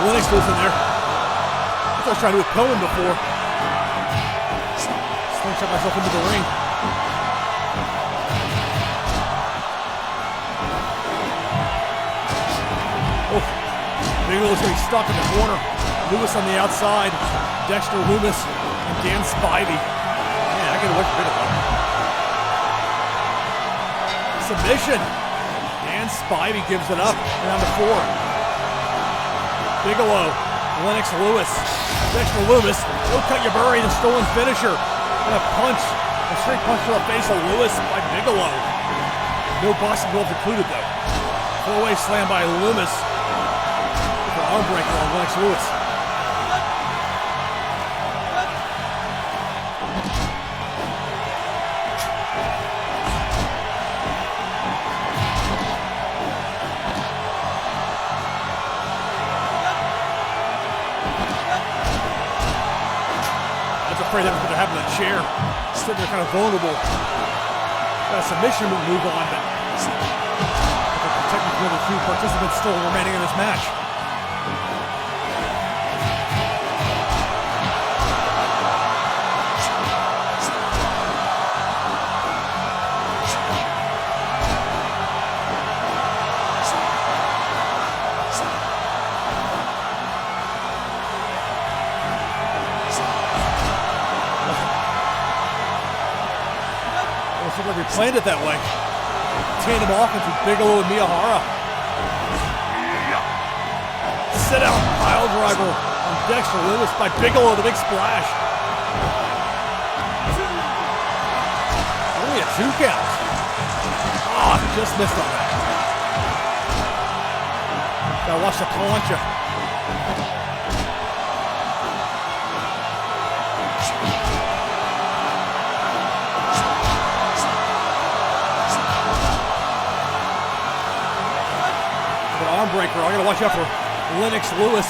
Lennox goes in there. That's what I was trying to do with Pillman before. Slingshot myself into the ring. Oh, Bigelow's getting stuck in the corner. Lumis on the outside. Dexter, Lumis, and Dan Spivey. Man, I get away from Bigelow. Submission. Dan Spivey gives it up. Down to 4. Bigelow, Lennox, Lumis, Dexter, Lumis. Don't cut your bury, the stolen finisher. And a punch, a straight punch to the face of Lumis by Bigelow. No boxing gloves included though. 4-way slam by Lumis. For an arm breaker on Lennox Lewis. Afraid that was going to happen in the chair. Sitting there kind of vulnerable. Got a submission move on, but technically the few participants still remaining in this match. Like we planned it that way. Tandem offense with Bigelow and Miyahara. Sit out pile driver on Dexter, Lumis by Bigelow, the big splash. Only a 2 count. Oh, just missed on that. Gotta watch the plancha. Breaker. I gotta watch out for Lennox Lewis.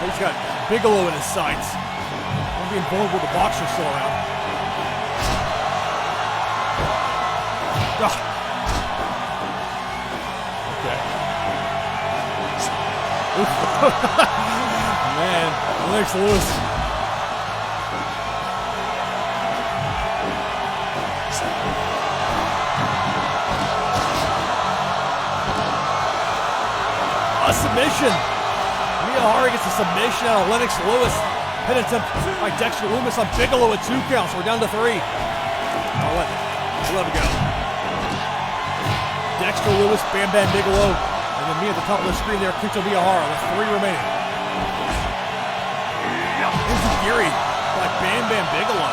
He's got Bigelow in his sights. I'm being vulnerable with the boxer still around. Okay. Man, Lennox Lewis. Submission. Miyahara gets a submission out of Lennox Lewis. Pin attempt by Dexter Lumis on Bigelow at 2 counts. We're down to 3. I'll let it go. Dexter Lewis, Bam Bam Bigelow, and then me at the top of the screen there, Kento Miyahara with 3 remaining. Enzo by Bam Bam Bigelow.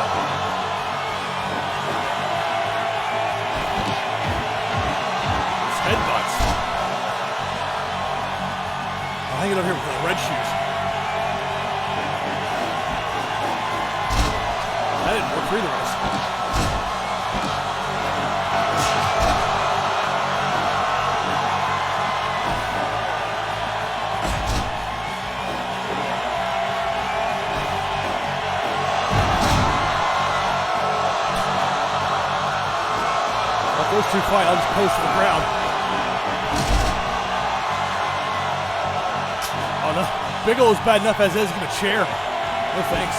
It's headbutts. Hang it over here with the red shoes. That didn't work for either of us. Let those two fight. I'll just post to the crowd. No. Bigelow's bad enough as is. Give him a chair. No thanks.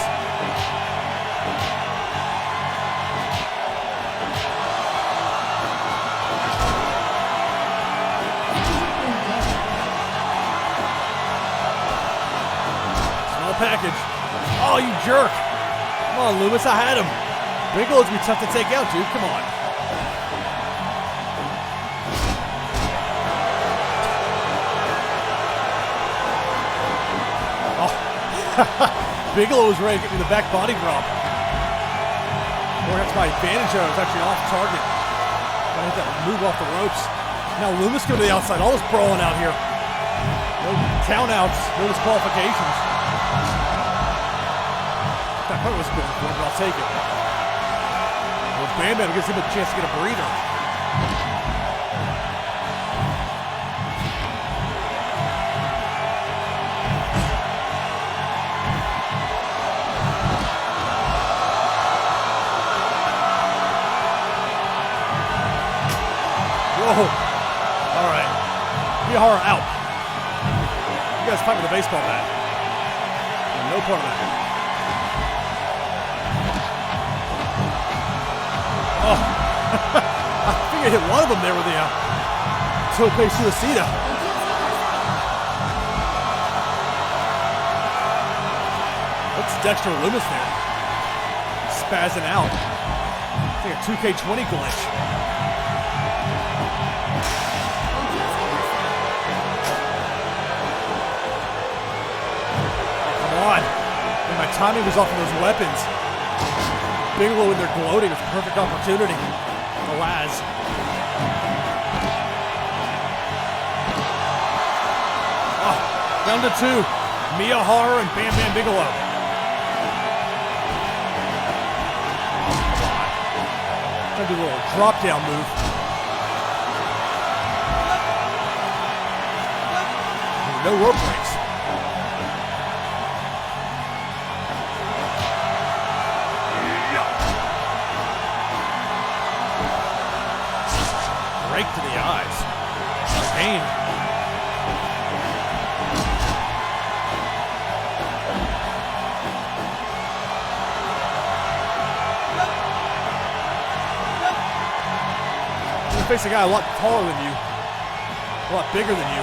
Small package. Oh, you jerk. Come on, Lumis. I had him. Bigelow's gonna be tough to take out, dude. Come on. Bigelow was ready to get me the back body drop. Or that's my advantage there. It was actually off target. I hit that move off the ropes. Now Lumis go to the outside. All this brawling out here. No countouts, no disqualifications. That probably wasn't going for it, but I'll take it. Well, Bam Bam gives him a chance to get a breather. Whoa. All right. Miyahara out. You guys fight with a baseball bat. No part of that. Oh. I think I hit one of them there with the tope suicida. What's Dexter Lumis there? Spazzing out. It's like a 2K20 glitch. And my timing was off of those weapons. Bigelow in there gloating was a perfect opportunity. Alas. Oh, down to 2. Miyahara and Bam Bam Bigelow. Trying to do a little drop down move. No rope breaks. Right to the eyes. Pain. You face a guy a lot taller than you, a lot bigger than you.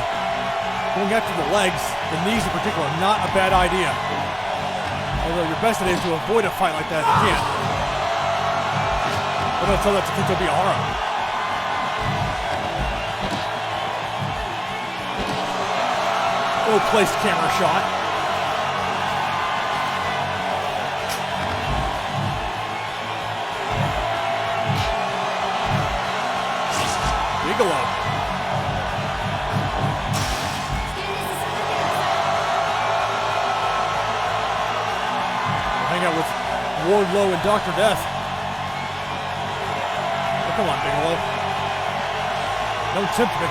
Going after the legs, the knees in particular, not a bad idea. Although your best idea is to avoid a fight like that if you can. I'm going to tell that to Kento Miyahara. Well-placed camera shot. Bigelow. Hang out with Wardlow and Dr. Death. Oh, come on, Bigelow. Don't tempt me.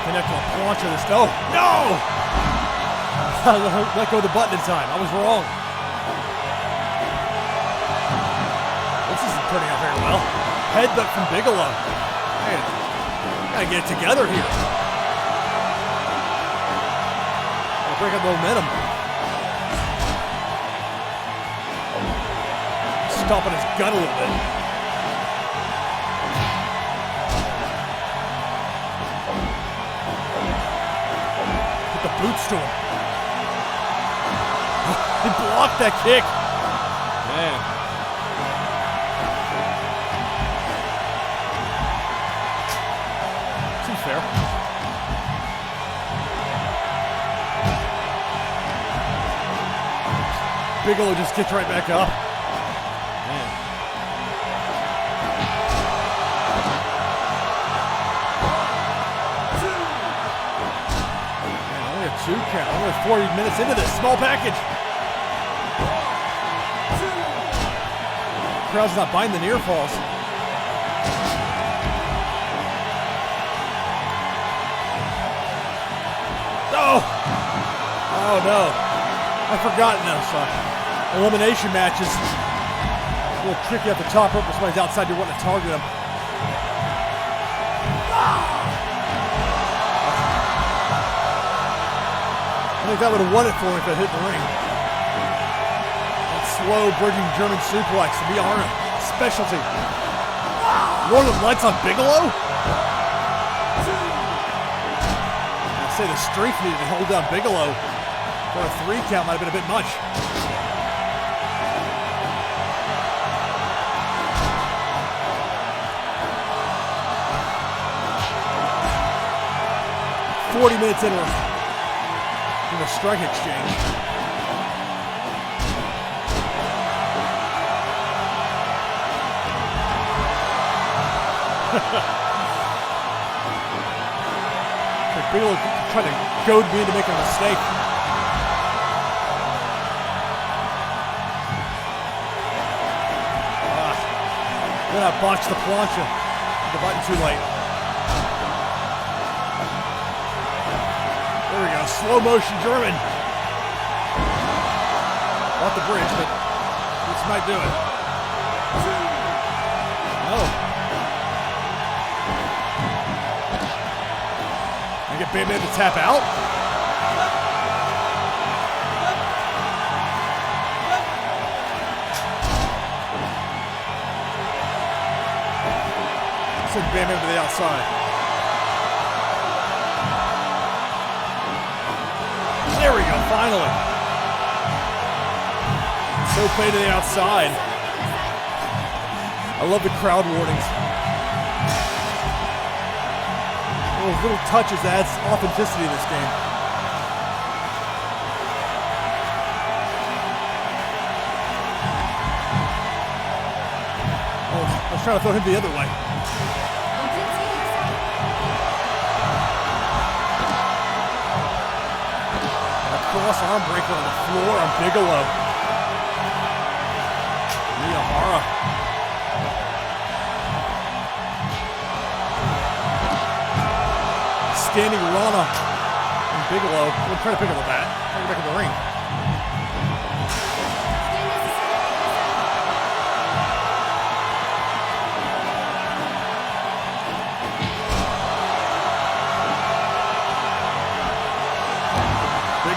Connect on launch of this. Oh, no! Let go of the button in time. I was wrong. This isn't turning out very well. Headbutt from Bigelow. Man, gotta get it together here. Gotta break up the momentum. Stomping his gut a little bit. Boots to him. He blocked that kick. Man. Seems fair. Bigelow just gets right back up. Man. Two count. Only 40 minutes into this small package. Crowd's not buying the near falls. Oh! Oh no. I've forgotten those elimination matches. A little tricky at the top rope when somebody's outside, you're wanting to target them. I think that would have won it for him if it hit the ring. That slow bridging German suplex, the Miyahara specialty. Northern Lights on Bigelow? I'd say the strength needed to hold down Bigelow for a 3 count might have been a bit much. "40 minutes into a strike exchange. Bigelow trying to goad me into making a mistake. Then I botched the plancha. The button too late. slow motion German. Off the bridge, but this might do it. Oh. I get Bam Bam to tap out. Send Bam Bam to the outside. There we go, finally. So play to the outside. I love the crowd warnings. Those little touches adds authenticity in this game. Oh, I was trying to throw him the other way. Cross arm breaker on the floor on Bigelow. Miyahara. Standing Rana and Bigelow. We'll try to pick up the bat. Try to pick up the ring.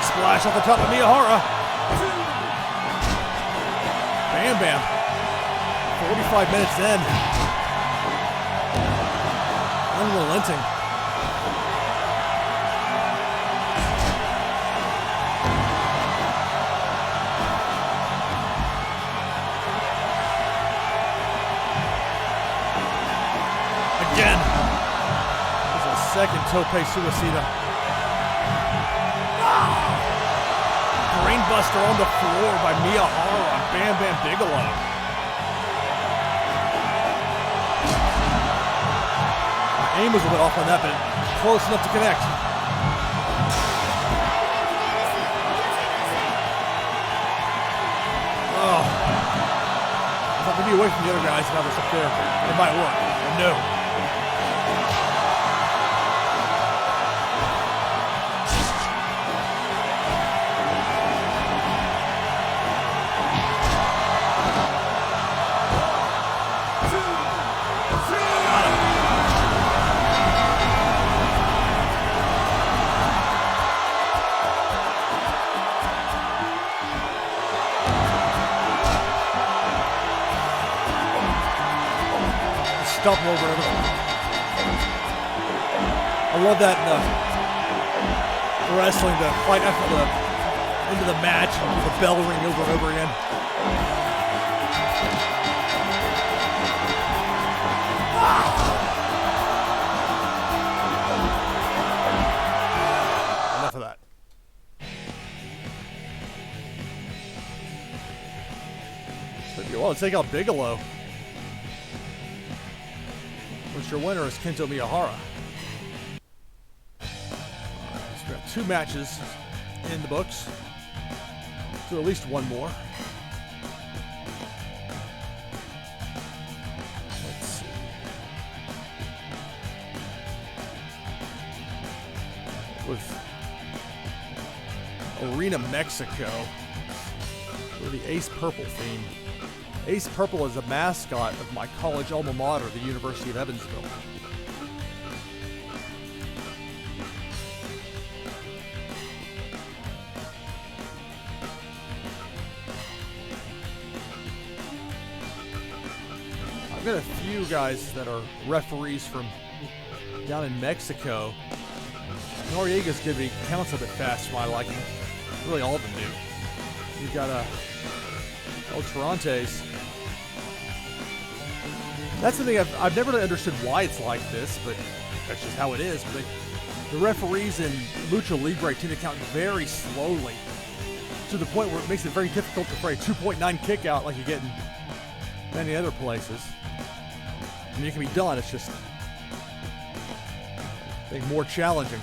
Splash off the top of Miyahara. Bam Bam. 45 minutes in. Unrelenting. Again. There's a second Tope Suicida. Brainbuster on the floor by Miyahara on Bam Bam Bigelow. My aim was a bit off on that, but close enough to connect. Oh. If I could be away from the other guys and have this up there, it might work. But no. Stump over everything. I love that wrestling, the fight after the end of the match with the bell ring over and over again. Enough of that. Well, let's take out Bigelow. Your winner is Kento Miyahara. So we got 2 matches in the books. So at least one more. Let's see. With Arena Mexico, with the Ace Purple theme. Ace Purple is a mascot of my college alma mater, the University of Evansville. I've got a few guys that are referees from down in Mexico. Noriega's going to be counts a bit fast for my liking. Really all of them do. You've got El Tarantes. That's the thing, I've never really understood why it's like this, but that's just how it is. But the referees in Lucha Libre tend to count very slowly, to the point where it makes it very difficult to play a 2.9 kick out like you get in many other places. I mean, it can be done, it's just, I think, more challenging.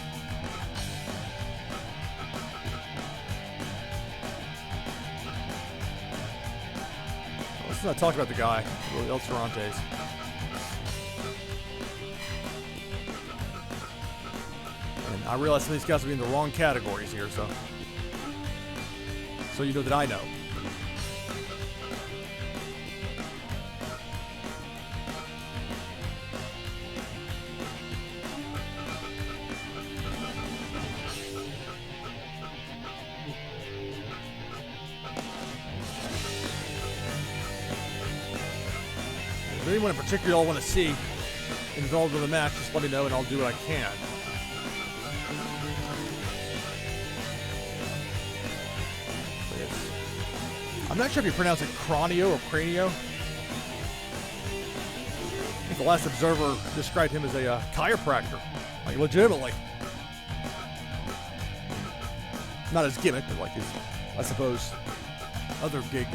Let's not talk about the guy, El Tarantes. And I realize some of these guys will be in the wrong categories here, so you know that I know. If anyone in particular y'all want to see involved in the match, just let me know and I'll do what I can. I'm not sure if you pronounce it Cranio or Cranio. I think the last observer described him as a chiropractor. Like, legitimately. Not his gimmick, but like his, I suppose, other gig.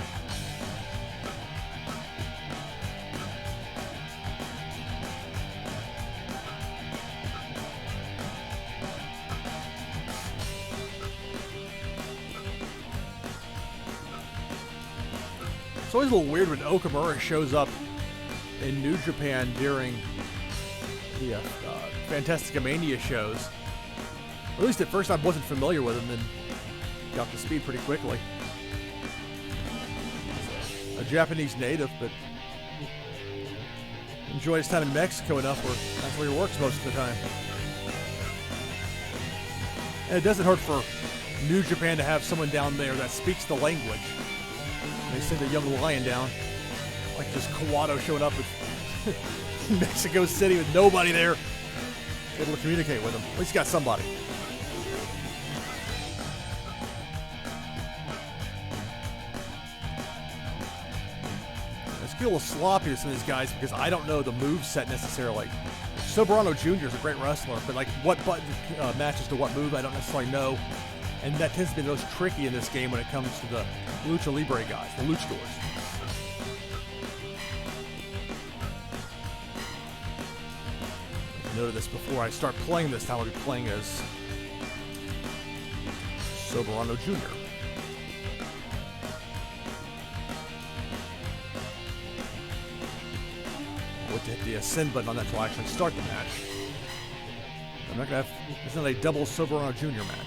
It's always a little weird when Okamura shows up in New Japan during the Fantastica Mania shows. At least at first I wasn't familiar with him, then got to speed pretty quickly. A Japanese native, but enjoys time in Mexico enough where that's where he works most of the time. And it doesn't hurt for New Japan to have someone down there that speaks the language. They send a young lion down, like just Kawato showing up with Mexico City with nobody there able to communicate with him. At least he got somebody. It's a little sloppy with some of these guys because I don't know the move set necessarily. Soberano Jr. is a great wrestler, but like what button matches to what move, I don't necessarily know. And that tends to be the most tricky in this game when it comes to the Lucha Libre guys, the luchadors. I noted this before I start playing this time. I'll be playing as Soberano Jr. I'll wait to hit the ascend button on that until I actually start the match. I'm not going to have, it's not a double Soberano Jr. match.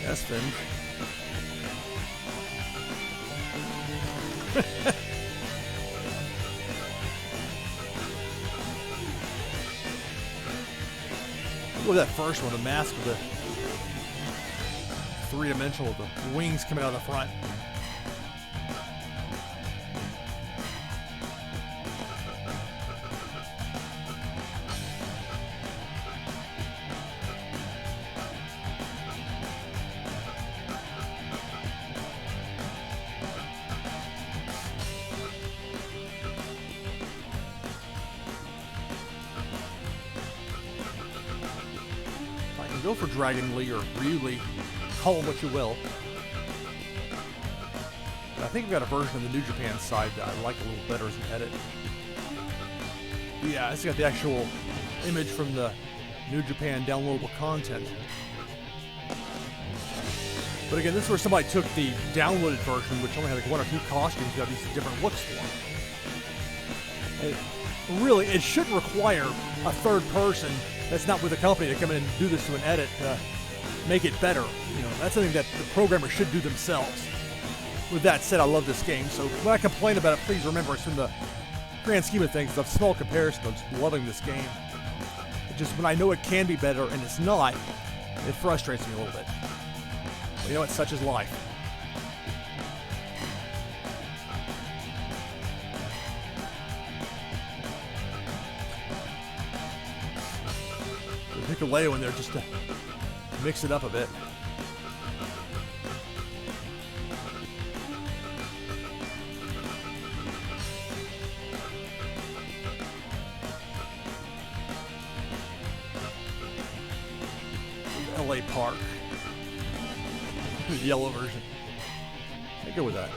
Yes, Finn. Look at that first one, the mask with the three-dimensional, the wings coming out of the front. Go for Dragon Lee or Ryu Lee, call him what you will. But I think we've got a version of the New Japan side that I like a little better as an edit. Yeah, it's got the actual image from the New Japan downloadable content. But again, this is where somebody took the downloaded version, which only had like one or two costumes, you got these different looks for them. And really, it shouldn't require a third person that's not with the company to come in and do this to an edit to make it better. You know, that's something that the programmer should do themselves. With that said, I love this game, so when I complain about it, please remember it's in the grand scheme of things, the small comparison of just loving this game. It just when I know it can be better and it's not, it frustrates me a little bit. But you know what? Such is life. Hikuleo in there just to mix it up a bit. LA Park. The yellow version. I go with that.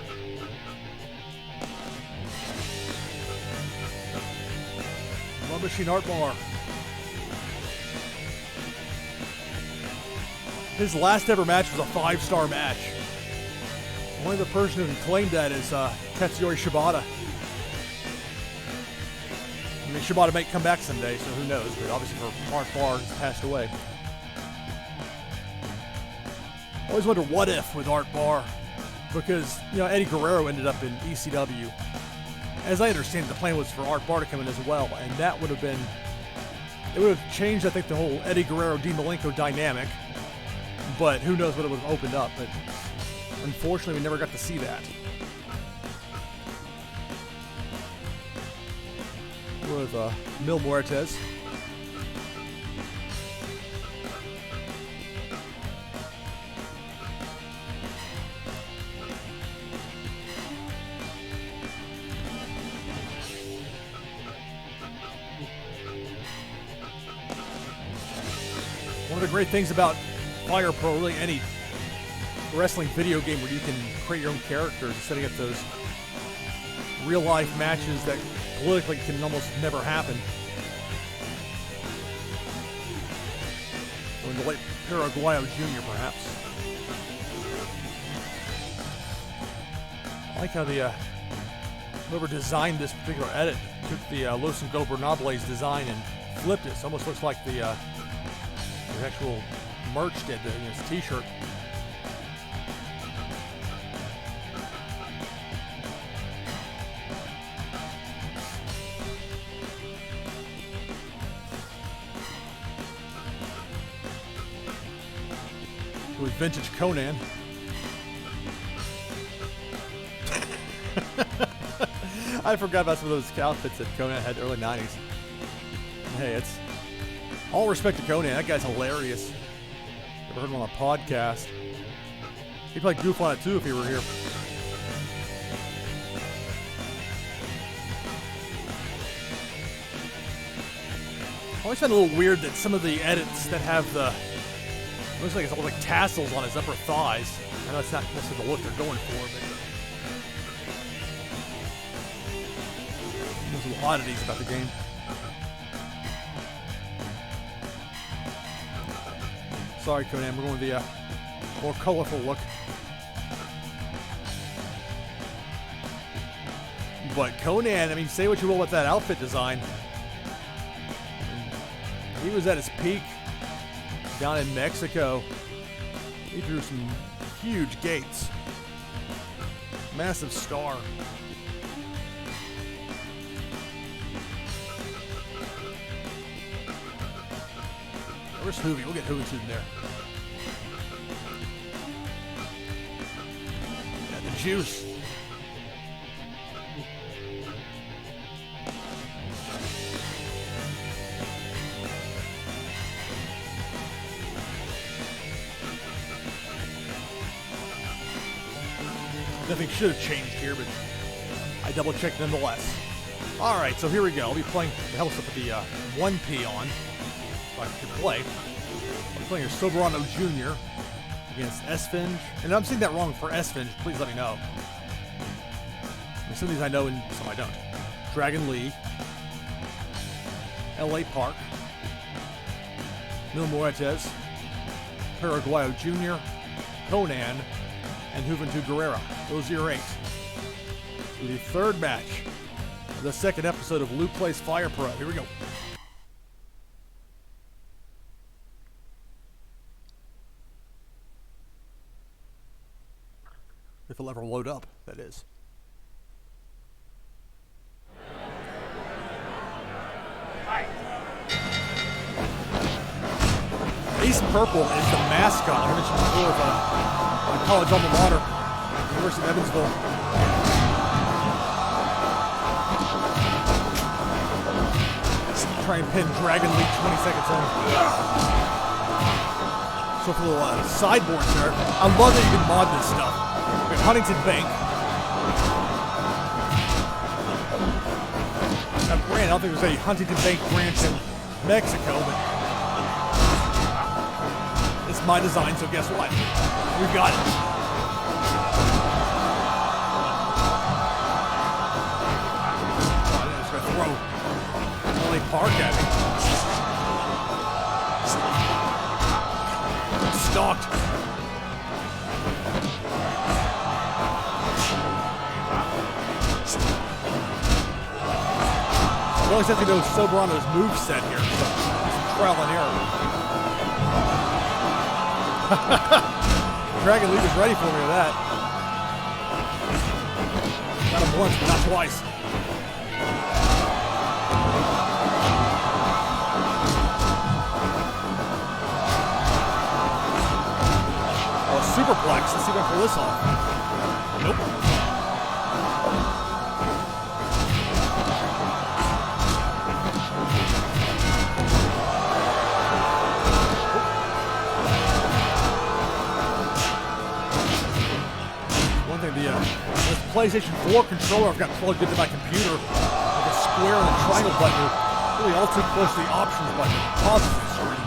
Love Machine Art Bar. His last ever match was a 5-star match. Only the person who can claim that is Katsuyori Shibata. mean, Shibata may come back someday, so who knows? But obviously, for Hart Bar, he's passed away. Always wonder what if with Art Bar, because Eddie Guerrero ended up in ECW. As I understand it, the plan was for Art Bar to come in as well, and that would have been, it would have changed, I think, the whole Eddie Guerrero Malenko dynamic. But who knows what it would have opened up? But unfortunately, we never got to see that. With Mil Muertes. One of the great things about Fire Pro, really any wrestling video game where you can create your own characters, setting up those real life matches that politically can almost never happen. Or in the late Paraguayo Jr., perhaps. I like how the whoever designed this particular edit took the Los Ingobernables design and flipped it. It almost looks like the actual merch did, his t-shirt. With vintage Conan. I forgot about some of those outfits that Conan had early 90s. Hey, it's all respect to Conan. That guy's hilarious. Never heard him on a podcast. He'd probably goof on it too if he were here. I always find it a little weird that some of the edits that have the, looks like it's almost like tassels on his upper thighs. I know it's not necessarily the look they're going for, but there's some oddities about the game. Sorry, Conan, we're going with the more colorful look. But Conan, I mean, say what you will about that outfit design. He was at his peak down in Mexico. He drew some huge gates. Massive star. Where's Hoovy? We'll get Hoovy in there. Yeah, the juice. Nothing should have changed here, but I double-checked nonetheless. All right, so here we go. I'll be playing the hell stuff with the 1P on. If I could play. I'm playing your Soberano Jr. against Esfinge. And I'm saying that wrong for Esfinge. Please let me know. And some of these I know and some I don't. Dragon Lee. L.A. Park. Mil Muertes. Paraguayo Jr. Conan. And Juventud Guerrera. Those are your 8. So the third match of the second episode of Luke Plays Fire Pro. Here we go. If it'll ever load up, that is. Ace Purple is the mascot, I mentioned before, of my college alma mater, University of Evansville. Try and pin Dragon League 20 seconds in. So for the little sideboards there, I love that you can mod this stuff. Huntington Bank. Now, granted, I don't think there's a Huntington Bank branch in Mexico, but it's my design, so guess what? We got it. I'm just going to throw LA Park at me. Stalked. The only sense he knows Soberano's moveset here, so it's trial and error. Dragon Leap is ready for me with that. Got him once, but not twice. Oh, superplex. Let's see if I can pull this off. Nope. This PlayStation 4 controller I've got plugged into my computer, like a square and a triangle button are really all too close to the options button. It pauses the screen.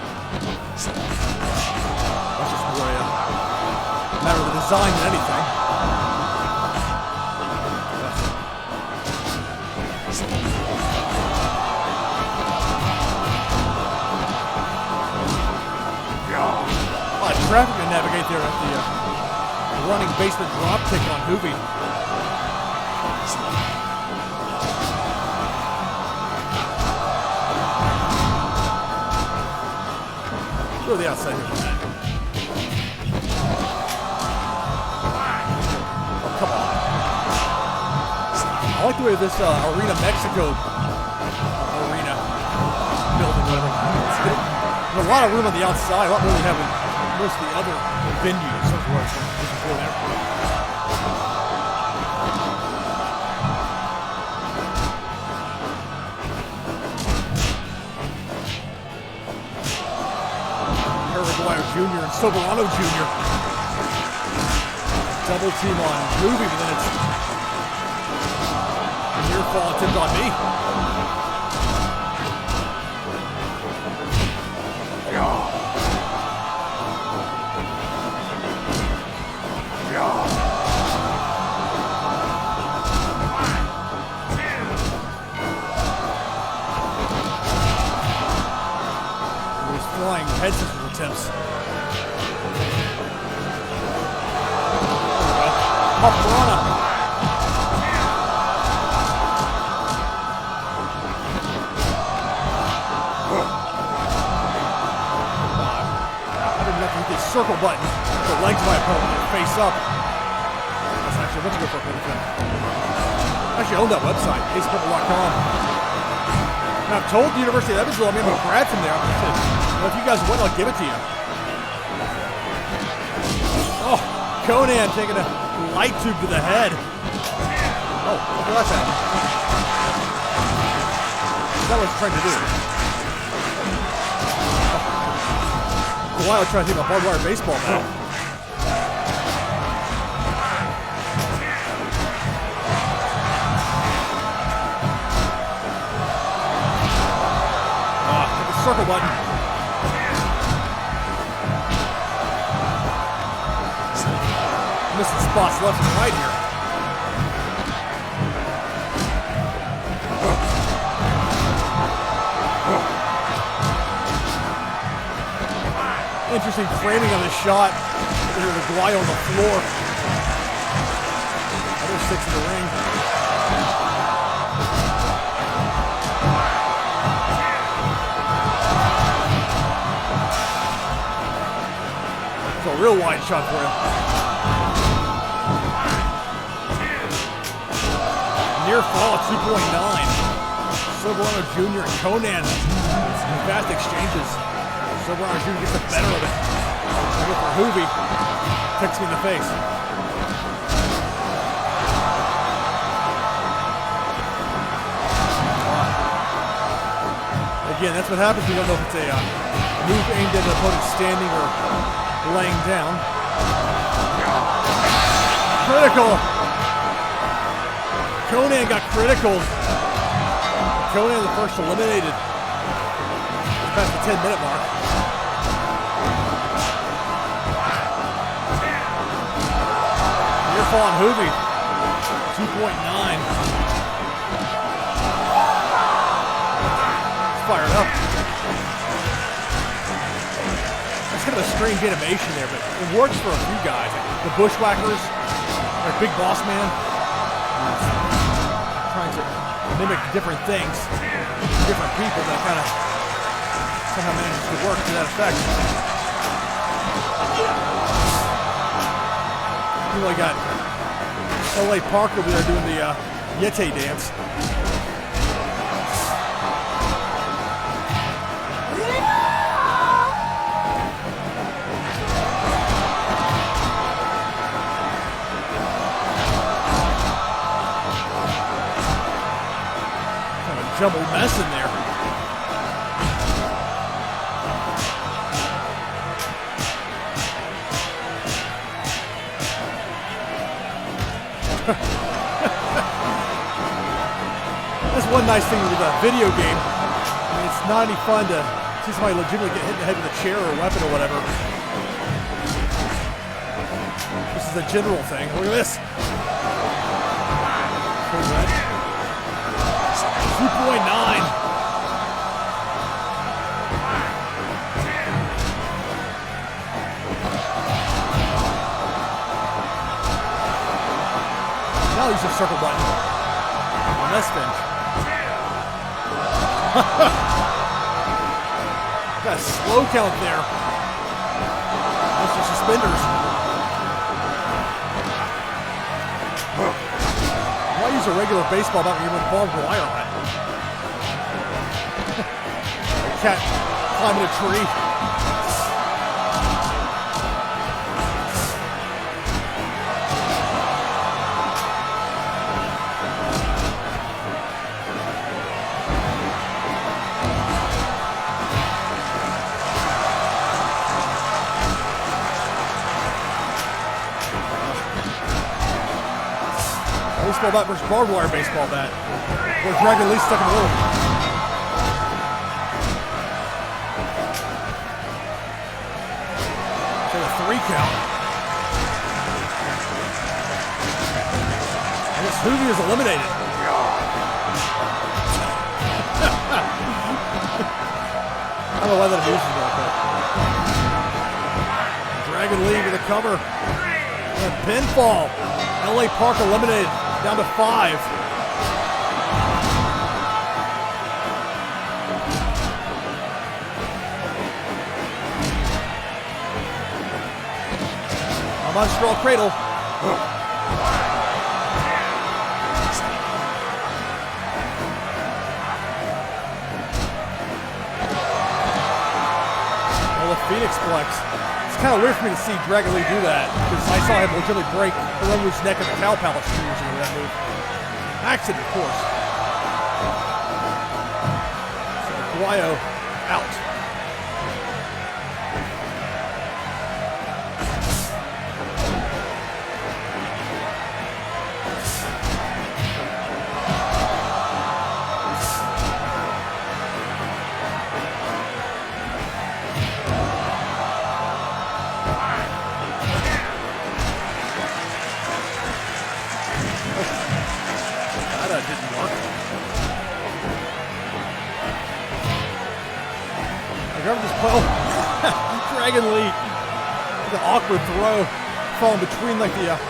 That's just more a matter of the design than anything. A lot of traffic to navigate there at the running basement drop kick on Hoovy. Go to the outside here for a minute. Oh, come on. I like the way this Arena Mexico arena building, whatever. There's a lot of room on the outside. A lot more than having most of the other venues. There. Jr. and Soberano Jr. Double team on Hoovy, but then it's a near fall attempt on me. Flying head scissors attempts. Piranha. I didn't have to hit the circle button. The legs of my opponent face up. That's actually much good for a pin. Actually, I own that website, acepurple.com. Now, I've told the University of Evansville I'm going to grad from there. Well, if you guys want, I'll give it to you. Oh, Conan taking a light tube to the head. Oh, look at that. That was trying to do. For a while, I was trying to take a hardwire baseball bat. Hit the circle button. Missing spots left and right here. Interesting framing on this shot. Look at the glide on the floor. Other six in the ring. It's a real wide shot for him. Near fall at 2.9. Soberano Jr. and Conan. Some fast exchanges. Soberano Jr. gets the better of it. Look for Hoovy. Kicks me in the face. Again, that's what happens when you don't know if it's a move aimed at an opponent standing or laying down. Critical! Conan got critical. Conan the first eliminated. Past the 10-minute mark. Near fall on Hoovy. 2.9. It's fired up. It's kind of a strange animation there, but it works for a few guys. Like the Bushwhackers, like Big Boss Man. Trying to mimic different things, different people that kind of somehow manages to work to that effect. You know, I got LA Park over there doing the Yeti dance. Kind of a jumbled mess in there. That's one nice thing with a video game. I mean, it's not any fun to see somebody legitimately get hit in the head with a chair or a weapon or whatever. This is a general thing. Look at this. 2.9. Now use the circle button. On this bench. Got a slow count there. That's your suspenders. Why use a regular baseball bat when you're with barbed wire on it? A cat climbing a tree. Baseball bat versus barbed wire baseball bat. Where Dragon Lee stuck in the middle. So a 3 count. I guess Hoovy is eliminated. I don't know why that amuses me like that. Dragon Lee with a cover. And pinfall. LA Park eliminated. Down to 5. I'm on straw cradle. Well, the Phoenix Plex. It's kind of weird for me to see Dragon Lee do that, because I saw him legitimately break Hiromu's neck at the Cow Palace 2 years ago with that move. Accident, of course. So Guayo out. Dragon Lee with an awkward throw falling between like the outs.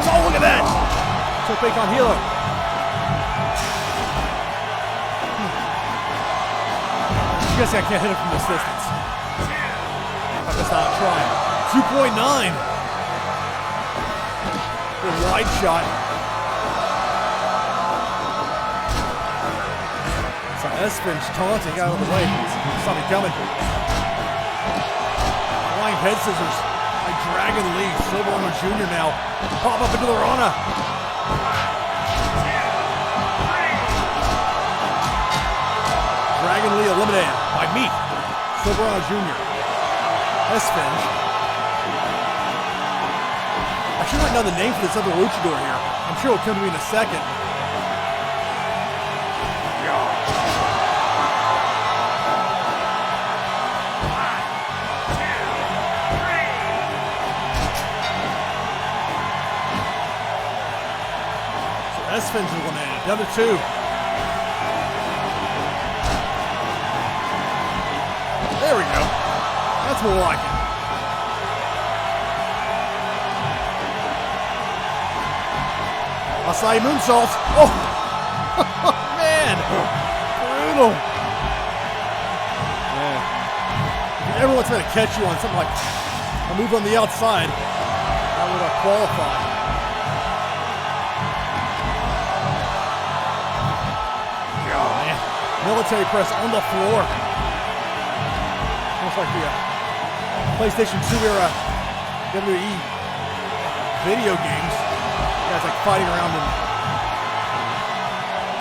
Oh, look at that! Tope con hilo. I'm guessing I can't hit it from this distance. I'm just not trying. 2.9. Good wide shot. So S-Finch taunting, got out of the way. Saw me coming. Flying head scissors by Dragon Lee. Silver Armor Jr. now. Pop up into the Rana. Dragon Lee eliminated by me. Silver Armor Jr. S-Finch. I should write down the name for this other luchador here. I'm sure it'll come to me in a second. S-Finch eliminated. Down to 2. There we go. That's more like it. Asai moonsault. Oh, man. Boom. Yeah. Everyone's going to catch you on something like a move on the outside. That would qualify. Oh, man. Military press on the floor. Almost like the PlayStation 2 era WWE video games. Guys like fighting around in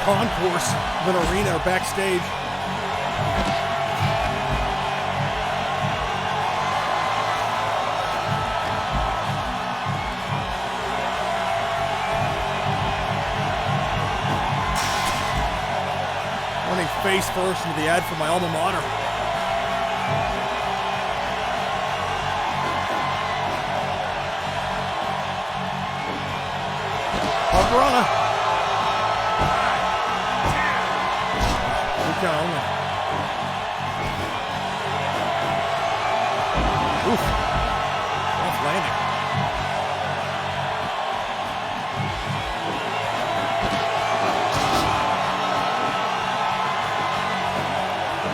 concourse of an arena or backstage. Running face first into the ad for my alma mater. Barbarana. Good count only. Oof. Rough landing.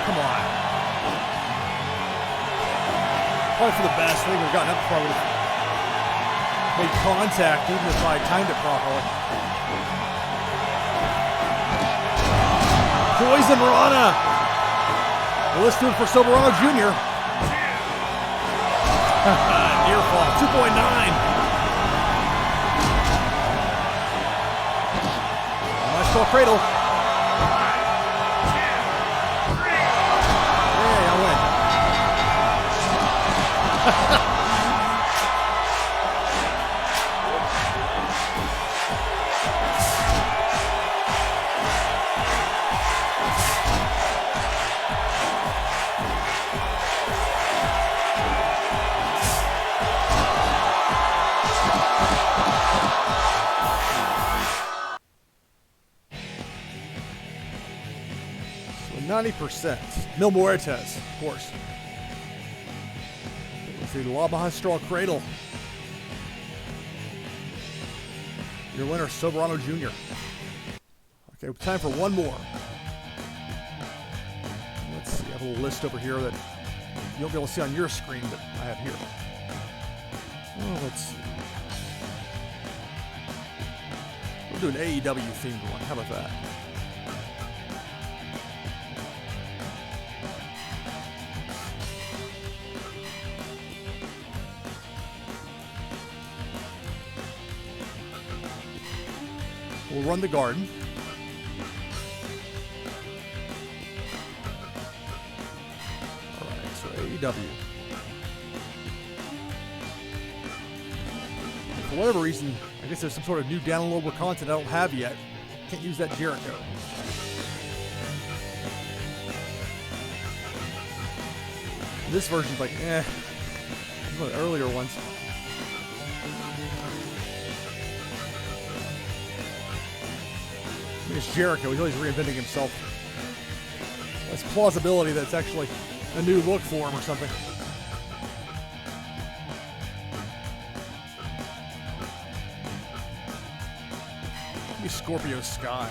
Come on. Probably for the best. I think we've gotten up before I would have made contact, even if I timed it properly. Poison Rana. Well, let's do it for Soberano Jr. Near fall. 2.9. Nice ball cradle. Hey, I win. So 90%. Mil Muertes, of course. Let's see, La Baja Straw Cradle. Your winner, Soberano Jr. Okay, time for one more. Let's see, I have a little list over here that you won't be able to see on your screen, but I have here. Oh, let's see. We'll do an AEW themed one. How about that? We'll run the garden. All right, so AEW. For whatever reason, I guess there's some sort of new downloadable content I don't have yet. Can't use that Jericho. This version's like, one of the earlier ones. It's Jericho. He's always reinventing himself. That's plausibility that it's actually a new look for him or something. Maybe Scorpio Sky.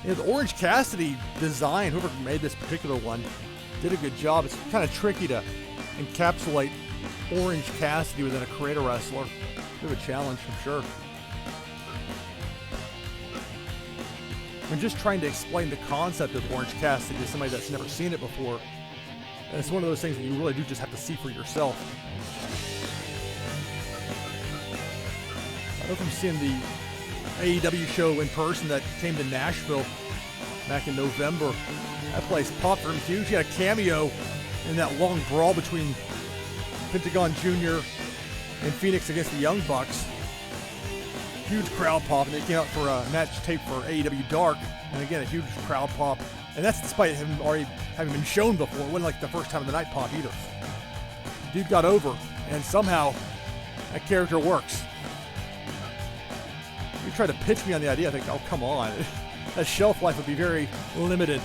Yeah, the Orange Cassidy design, whoever made this particular one, did a good job. It's kind of tricky to encapsulate Orange Cassidy within a creator wrestler. Bit of a challenge, I'm sure. I'm just trying to explain the concept of Orange Cassidy to somebody that's never seen it before. And it's one of those things that you really do just have to see for yourself. I don't know if I'm seeing the AEW show in person that came to Nashville back in November. That place popped for him huge. He had a cameo in that long brawl between Pentagon Jr. and Phoenix against the Young Bucks. Huge crowd pop, and they came out for a match tape for AEW Dark, and again, a huge crowd pop. And that's despite him already having been shown before. It wasn't like the first time of the night pop either. Dude got over, and somehow that character works. You try to pitch me on the idea, I think, oh, come on. That shelf life would be very limited.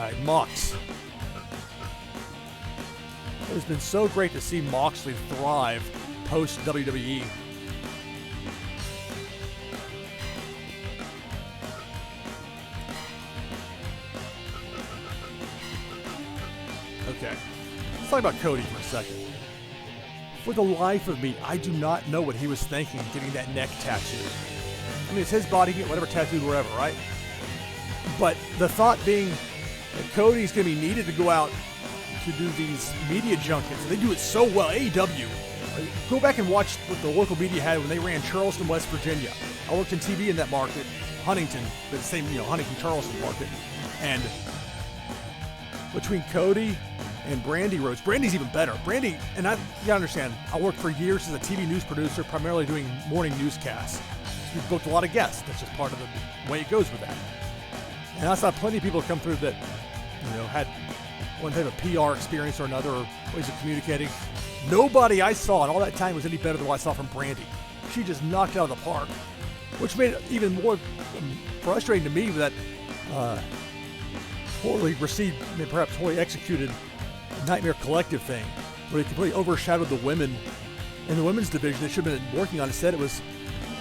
guy, Mox. It has been so great to see Moxley thrive post WWE. Okay, let's talk about Cody for a second. For the life of me, I do not know what he was thinking getting that neck tattoo. I mean, it's his body, get whatever tattooed wherever, right? But the thought being that Cody's going to be needed to go out to do these media junkets. They do it so well. AEW. Go back and watch what the local media had when they ran Charleston, West Virginia. I worked in TV in that market, Huntington, the same, Huntington, Charleston market. And between Cody and Brandy Rhodes, Brandy's even better. Brandy, and you gotta understand, I worked for years as a TV news producer, primarily doing morning newscasts. We've booked a lot of guests. That's just part of the way it goes with that. And I saw plenty of people come through that, had one type of PR experience or another, or ways of communicating. Nobody I saw in all that time was any better than what I saw from Brandy. She just knocked it out of the park, which made it even more frustrating to me that poorly received, perhaps poorly executed Nightmare Collective thing, where it completely overshadowed the women in the women's division that should have been working on. Instead, it was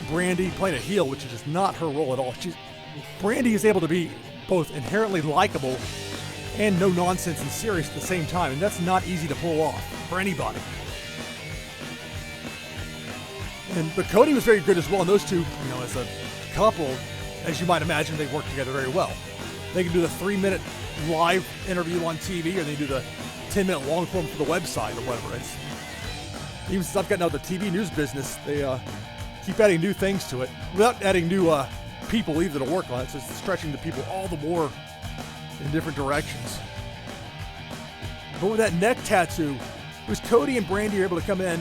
Brandy playing a heel, which is just not her role at all. Brandy is able to be both inherently likable and no nonsense and serious at the same time, and that's not easy to pull off for anybody. But Cody was very good as well, and those two, as a couple, as you might imagine, they work together very well. They can do the 3-minute live interview on TV, or they do the 10-minute long form for the website or whatever. Even since I've gotten out of the TV news business, they keep adding new things to it without adding new people either to work on it. So it's stretching the people all the more in different directions. But with that neck tattoo, it was Cody and Brandy are able to come in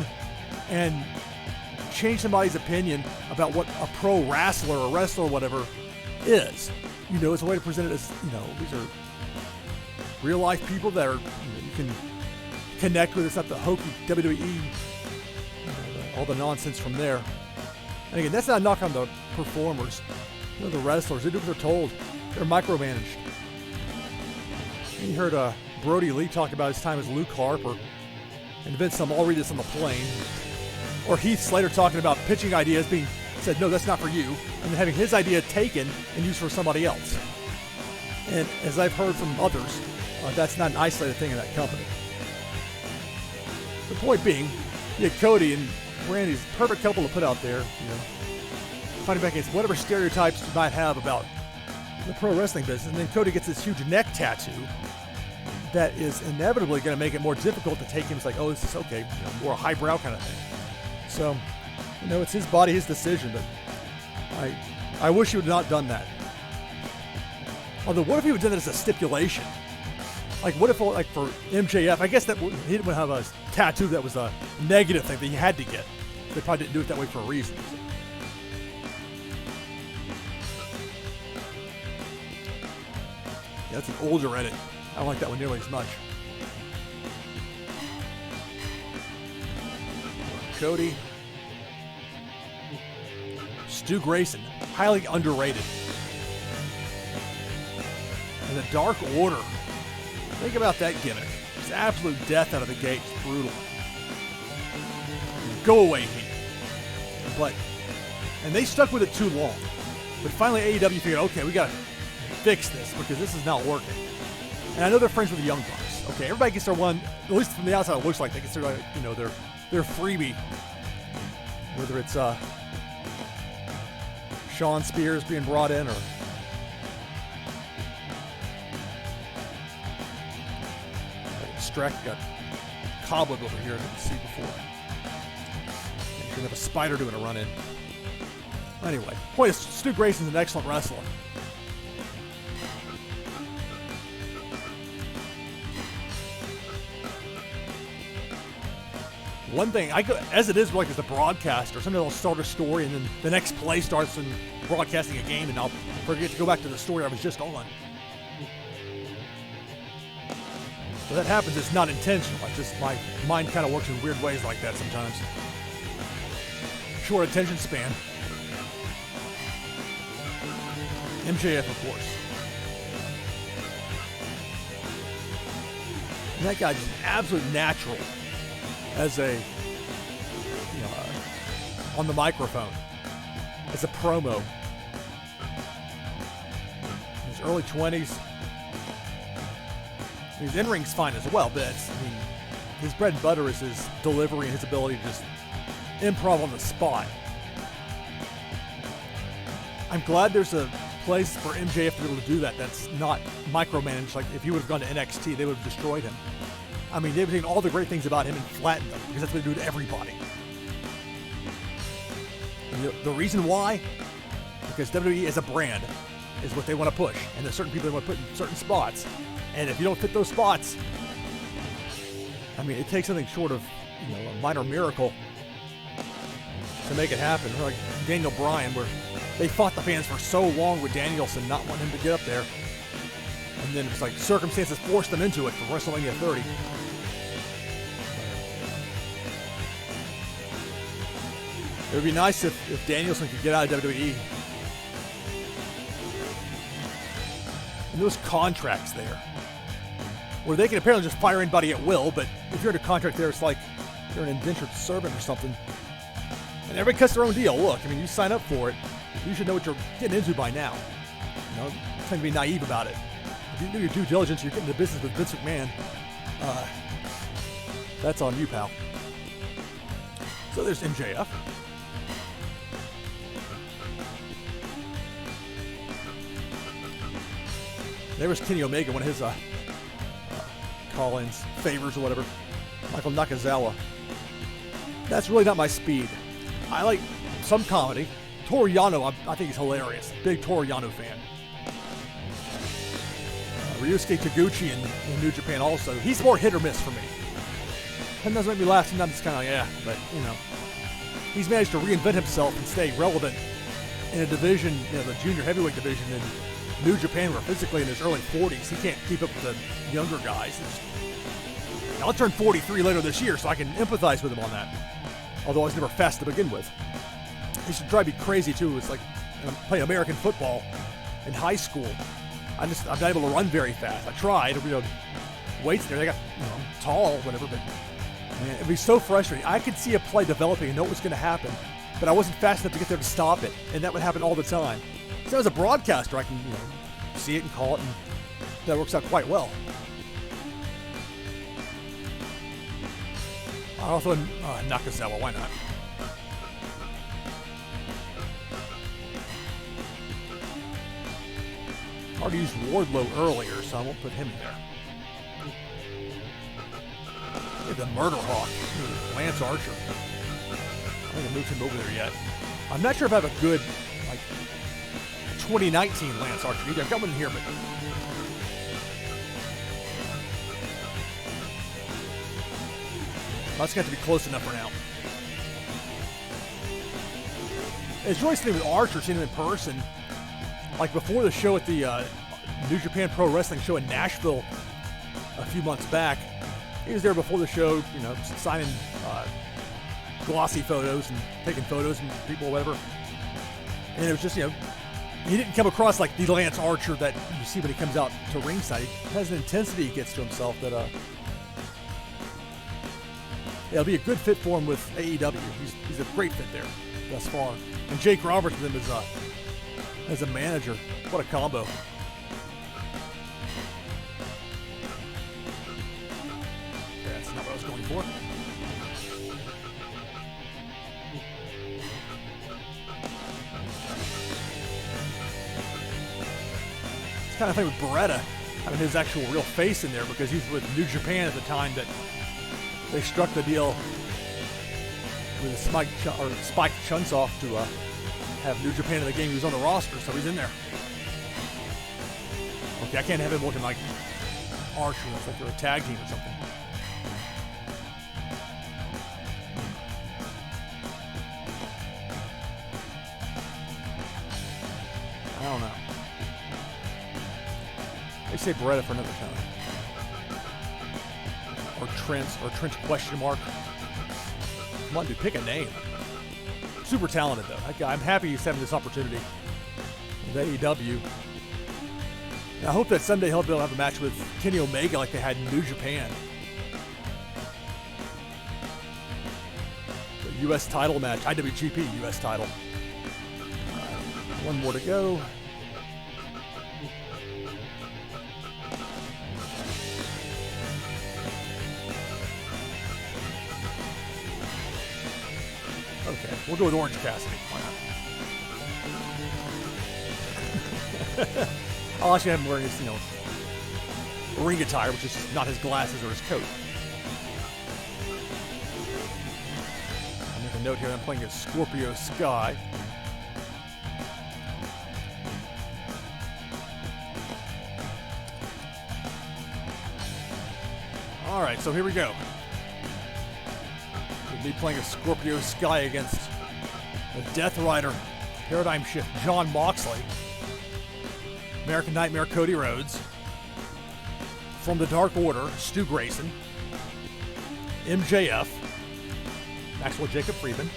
and change somebody's opinion about what a pro wrestler or wrestler or whatever is. It's a way to present it as, these are real life people that are, you can connect with. It's not the hokey WWE, all the nonsense from there. And again, that's not a knock on the performers. The wrestlers, they do what they're told. They're micromanaged. And you heard Brody Lee talk about his time as Luke Harper. And Vince, I'll read this on the plane. Or Heath Slater talking about pitching ideas being said, no, that's not for you. And then having his idea taken and used for somebody else. And as I've heard from others, that's not an isolated thing in that company. The point being, you had Cody and Brandy's a perfect couple to put out there, fighting back against whatever stereotypes you might have about the pro wrestling business. And then Cody gets this huge neck tattoo that is inevitably going to make it more difficult to take him. It's like, oh, this is okay, more a highbrow kind of thing. So, it's his body, his decision, but I wish he would have not done that. Although, what if he would have done that as a stipulation? Like, what if, like, for MJF, I guess that he didn't have a tattoo that was a negative thing that he had to get. They probably didn't do it that way for a reason. So. Yeah, that's an older edit. I don't like that one nearly as much. Cody. Stu Grayson, highly underrated. And the Dark Order. Think about that gimmick. It's absolute death out of the gate. It's brutal. Go away, Heat. And they stuck with it too long. But finally AEW figured, okay, we got to fix this because this is not working. And I know they're friends with the Young Bucks. Okay, everybody gets their one, at least from the outside it looks like they get their, their freebie. Whether it's Sean Spears being brought in or distracted, got cobweb over here I didn't see before. You're gonna have a spider doing a run in. Anyway, point is, Stu Grayson's an excellent wrestler. One thing, as it is, like as a broadcaster, sometimes I'll start a story and then the next play starts in broadcasting a game and I'll forget to go back to the story I was just on. So that happens, it's not intentional. It's just my mind kind of works in weird ways like that sometimes. Short attention span. MJF, of course. And that guy's just an absolute natural as a, on the microphone, as a promo. In his early 20s. His in-ring's fine as well, but his bread and butter is his delivery and his ability to just improv on the spot. I'm glad there's a place for MJF to be able to do that that's not micromanaged. Like, if he would have gone to NXT, they would have destroyed him. I mean, they've taken all the great things about him and flattened them, because that's what they do to everybody. And the reason why? Because WWE as a brand is what they want to push, and there's certain people they want to put in certain spots. And if you don't fit those spots, I mean, it takes something short of, a minor miracle to make it happen. Like Daniel Bryan, where they fought the fans for so long with Danielson not wanting him to get up there. And then it's like circumstances forced them into it for WrestleMania 30. It would be nice if Danielson could get out of WWE. And those contracts there, where they can apparently just fire anybody at will, but if you're in a contract there, it's like you're an indentured servant or something. And everybody cuts their own deal. Look, I mean, you sign up for it, you should know what you're getting into by now. It's time to be naive about it. If you do your due diligence, you're getting into business with Vince McMahon. That's on you, pal. So there's MJF. There was Kenny Omega, one of his call-ins, favors or whatever. Michael Nakazawa. That's really not my speed. I like some comedy. Toru Yano, I think he's hilarious. Big Toru Yano fan. Ryusuke Taguchi in New Japan also. He's more hit or miss for me. That doesn't make me laugh. Sometimes it's kind of like, but he's managed to reinvent himself and stay relevant in a division, the junior heavyweight division in New Japan, where physically in his early 40s, he can't keep up with the younger guys. I'll turn 43 later this year, so I can empathize with him on that. Although I was never fast to begin with. He used to drive me crazy too. It's like I'm playing American football in high school. I'm not able to run very fast. I tried, weights there. They got, I'm tall, whatever, but man, it'd be so frustrating. I could see a play developing and know what was going to happen, but I wasn't fast enough to get there to stop it, and that would happen all the time. So as a broadcaster, I can, see it and call it, and that works out quite well. I also Nakazawa, why not? I already used Wardlow earlier, so I won't put him in there. Look at the Murder Hawk, Lance Archer. I haven't moved him over there yet. I'm not sure if I have a good, 2019 Lance Archer either. I've got one in here, but that's got to be close enough for now. It's really something with Archer, seeing him in person. Like before the show at the New Japan Pro Wrestling show in Nashville a few months back, he was there before the show, signing glossy photos and taking photos and people or whatever. And it was just, he didn't come across like the Lance Archer that you see when he comes out to ringside. He has an intensity he gets to himself that it'll be a good fit for him with AEW. He's a great fit there thus far. And Jake Roberts with him as a manager. What a combo. Okay, that's not what I was going for. It's kind of funny with Beretta having his actual real face in there, because he was with New Japan at the time that they struck the deal with Spike Chunsoft to have New Japan in the game. He was on the roster, so he's in there. Okay, I can't have him looking like Archer. It's like they're a tag team or something. I don't know. They say Beretta for another time. Or Trent question mark. Come on, dude, pick a name. Super talented, though. That guy, I'm happy he's having this opportunity with AEW. And I hope that someday he'll be able to have a match with Kenny Omega like they had in New Japan. U.S. title match, IWGP U.S. title. One more to go. Okay, we'll go with Orange Cassidy. Why not? I'll actually have him wearing his, ring attire, which is not his glasses or his coat. I'll make a note here that I'm playing as Scorpio Sky. Alright, so here we go. With me playing as Scorpio Sky against the Death Rider, Paradigm Shift, Jon Moxley, American Nightmare, Cody Rhodes, from the Dark Order, Stu Grayson, MJF, Maxwell Jacob Friedman,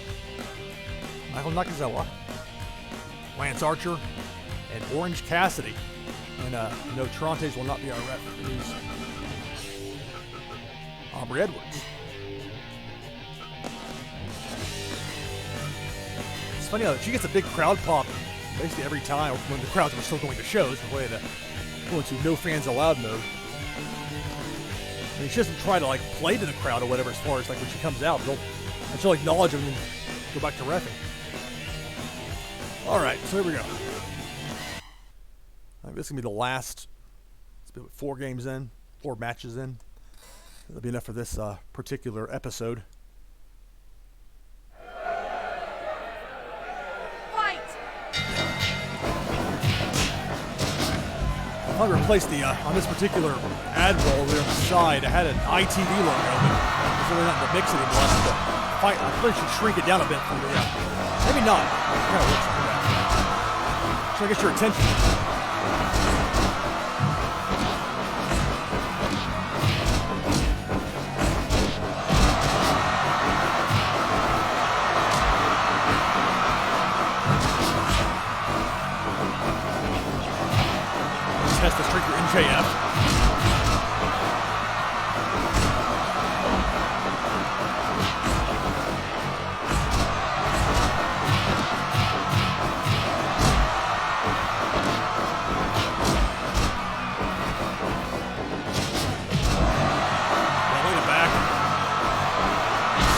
Michael Nakazawa, Lance Archer, and Orange Cassidy. And no, Trontes will not be our ref. He's Aubrey Edwards. It's funny how she gets a big crowd pop basically every time when the crowds are still going to shows, the way to go into no fans allowed mode. I mean, she doesn't try to play to the crowd or whatever as far as when she comes out. She'll acknowledge them and go back to reffing. All right, so here we go. I think this is gonna be the last. It's been 4 games in, 4 matches in. That'll be enough for this particular episode. I replaced the, on this particular ad roll there on the side, I had an ITV logo, but it's really not in the mix anymore. I probably should shrink it down a bit from the, maybe not. It kind of looks like that. So I get your attention. Test this trick for MJF.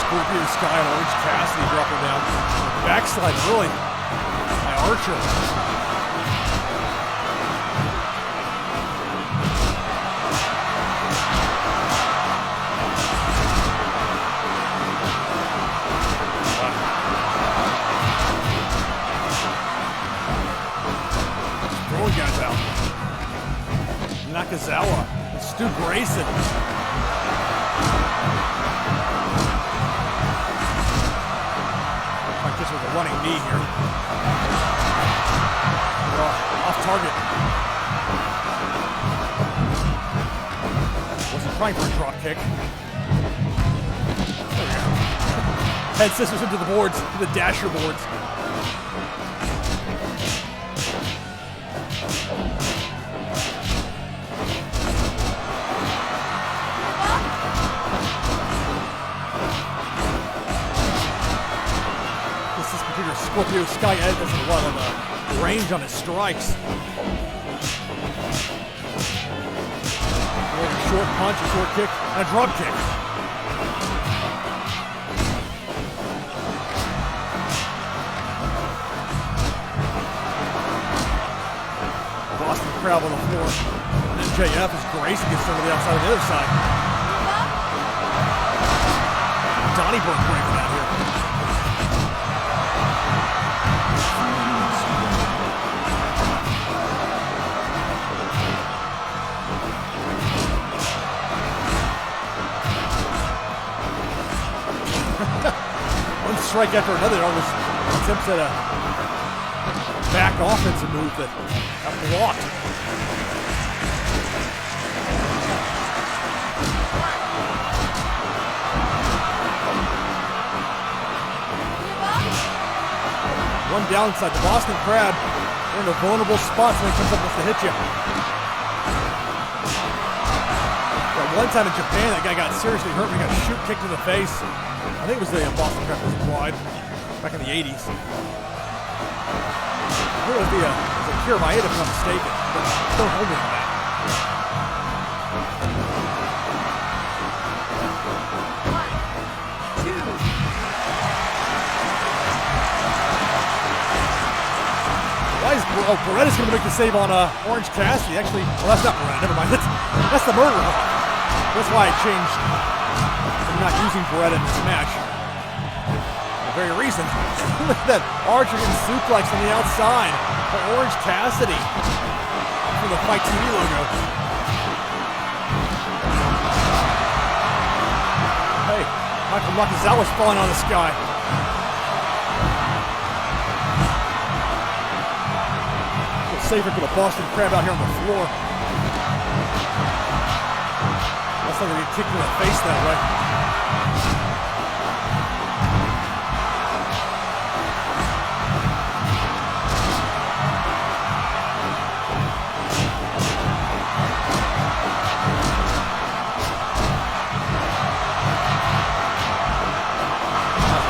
Scorpio Sky and Orange Cassidy dropping down. Backslide really by Archer. Throwing guys out. Nakazawa and Stu Grayson. With a running knee here. Off target. Wasn't trying for a drop kick. There we go. Head scissors into the boards, to the dasher boards. Scorpio Sky has a lot of range on his strikes. A short punch, a short kick, and a drop kick. Boston crowd on the floor. And MJF is Grayson gets over the outside on the other side. Donnybrook breaking out here. One strike after another, almost attempts at a back offensive move that got blocked. One downside, the Boston Crab, they're in a vulnerable spot when he comes up to hit you. But one time in Japan, that guy got seriously hurt when he got a shoot kick to the face. I think it was the Boston Crab was applied back in the 80s. I think it was the Akira, if I'm not mistaken. But don't hold me on that. Beretta's going to make the save on Orange Cassidy. Actually, well, that's not Beretta. Never mind. That's the Murder Hawk. That's why I changed. I'm not using Beretta in this match. For the very reason. Look at that Archer getting suplex on the outside for Orange Cassidy from the Fight TV logo. Hey, Michael Nakazawa's falling on this guy. Safer for the Boston Crab out here on the floor. That's like a reticular face that way.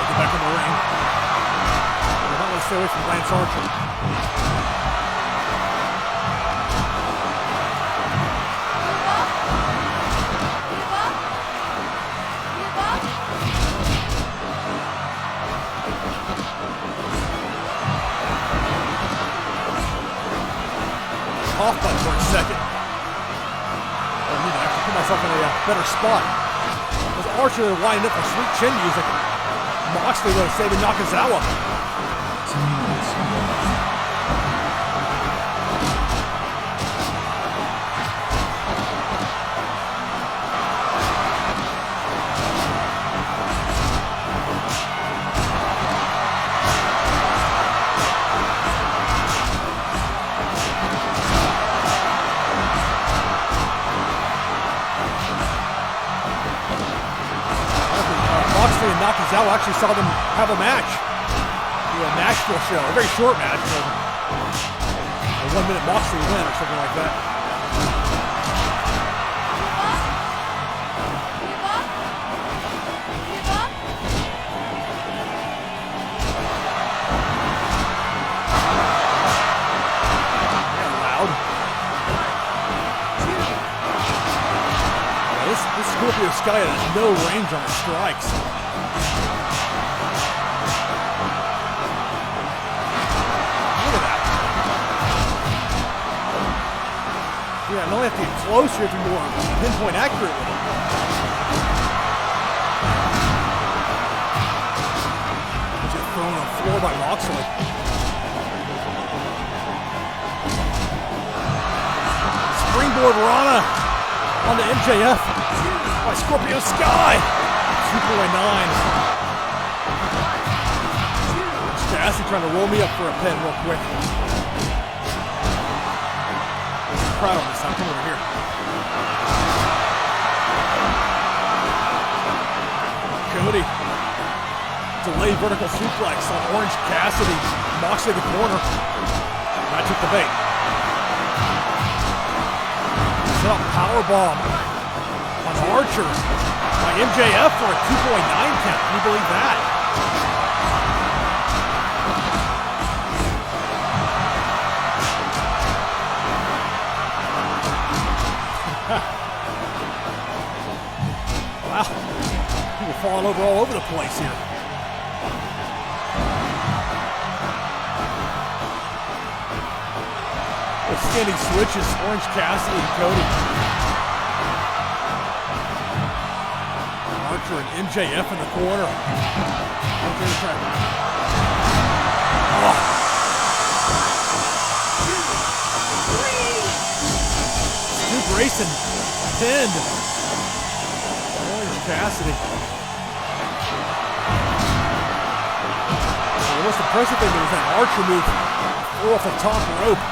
Get back in the ring. They might want to stay away from Lance Archer. Off button for a second. I need to actually put myself in a better spot. As Archer winding up for sweet chin music. Moxley would have saved Nakazawa. Nakazawa actually saw them have a match. A Nashville show, a very short match. A 1 minute Moxley win or something like that. Loud. This Scorpio Sky has no range on his strikes. Yeah, not only have to get closer, you have to be more pinpoint accurate with it. Just thrown on the floor by Moxley. Springboard Rana on the MJF by Scorpio Sky. 2.9. Blassie trying to roll me up for a pin real quick. Crowd on this time. Come over here. Cody. Delayed vertical suplex on Orange Cassidy. Moxley the corner. I took the bait. Set up powerbomb on Archer by MJF for a 2.9 count. Can you believe that? Wow, people falling over all over the place here. With standing switches, Orange Cassidy and Cody. Archer and MJF in the corner. Oh. Stu Grayson pinned Orange Cassidy. The most impressive thing was that Archer move off the top rope.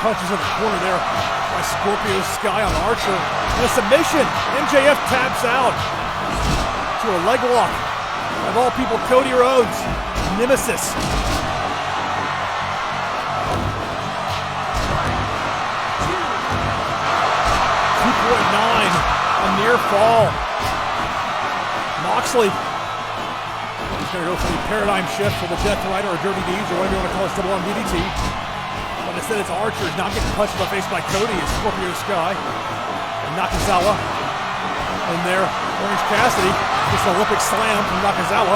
Punches in the corner there by Scorpio Sky on Archer. And a submission. MJF taps out. to a leg lock. Of all people, Cody Rhodes, nemesis. 2.9, a near fall. Moxley. He's going to go for the paradigm shift for the Death Rider or Dirty Deeds or whatever you want to call it, double arm DDT. But instead it's Archer. He's not getting punched in the face by Cody. It's Scorpio Sky. And Nakazawa. In there, Orange Cassidy. Gets an Olympic slam from Nakazawa.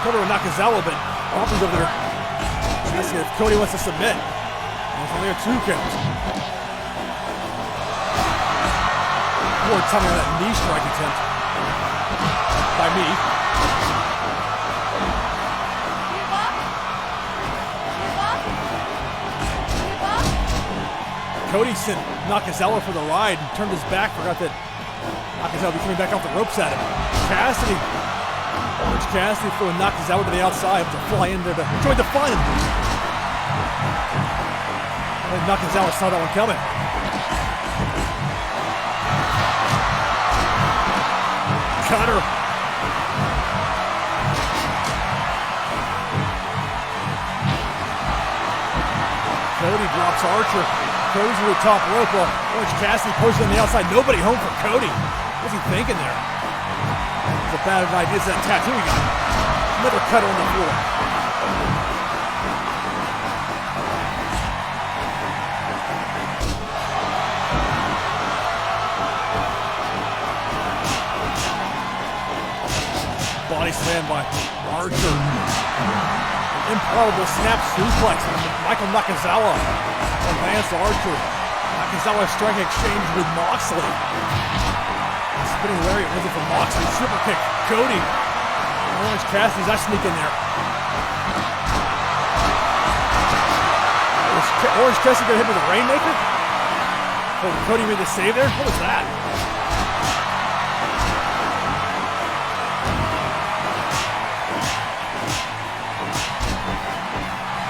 Cover with Nakazawa, but Aubrey's over there. Let's see if Cody wants to submit. There's only a 2 count. More timing on that knee strike attempt by me. Cody sent Nakazawa for the ride and turned his back. Forgot that Nakazawa would be coming back off the ropes at him. Cassidy. Orange Cassidy throwing Nakazawa to the outside to fly into the join the fun. And Nakazawa saw that one coming. Cutter. Cody drops Archer. Cody's to the top rope. Well, Orange Cassidy posted on the outside. Nobody home for Cody. What's he thinking there? It's a bad idea. It's that tattoo he got. Another cutter on the floor. Body slam by Archer. An improbable snap suplex from Michael Nakazawa. Advance Archer. Nakazawa striking exchange with Moxley. Spinning lariat was it from Moxley. Super kick. Cody. Orange Cassidy's not sneaking there. Orange Cassidy got hit with a Rainmaker? Oh, Cody made the save there? What was that?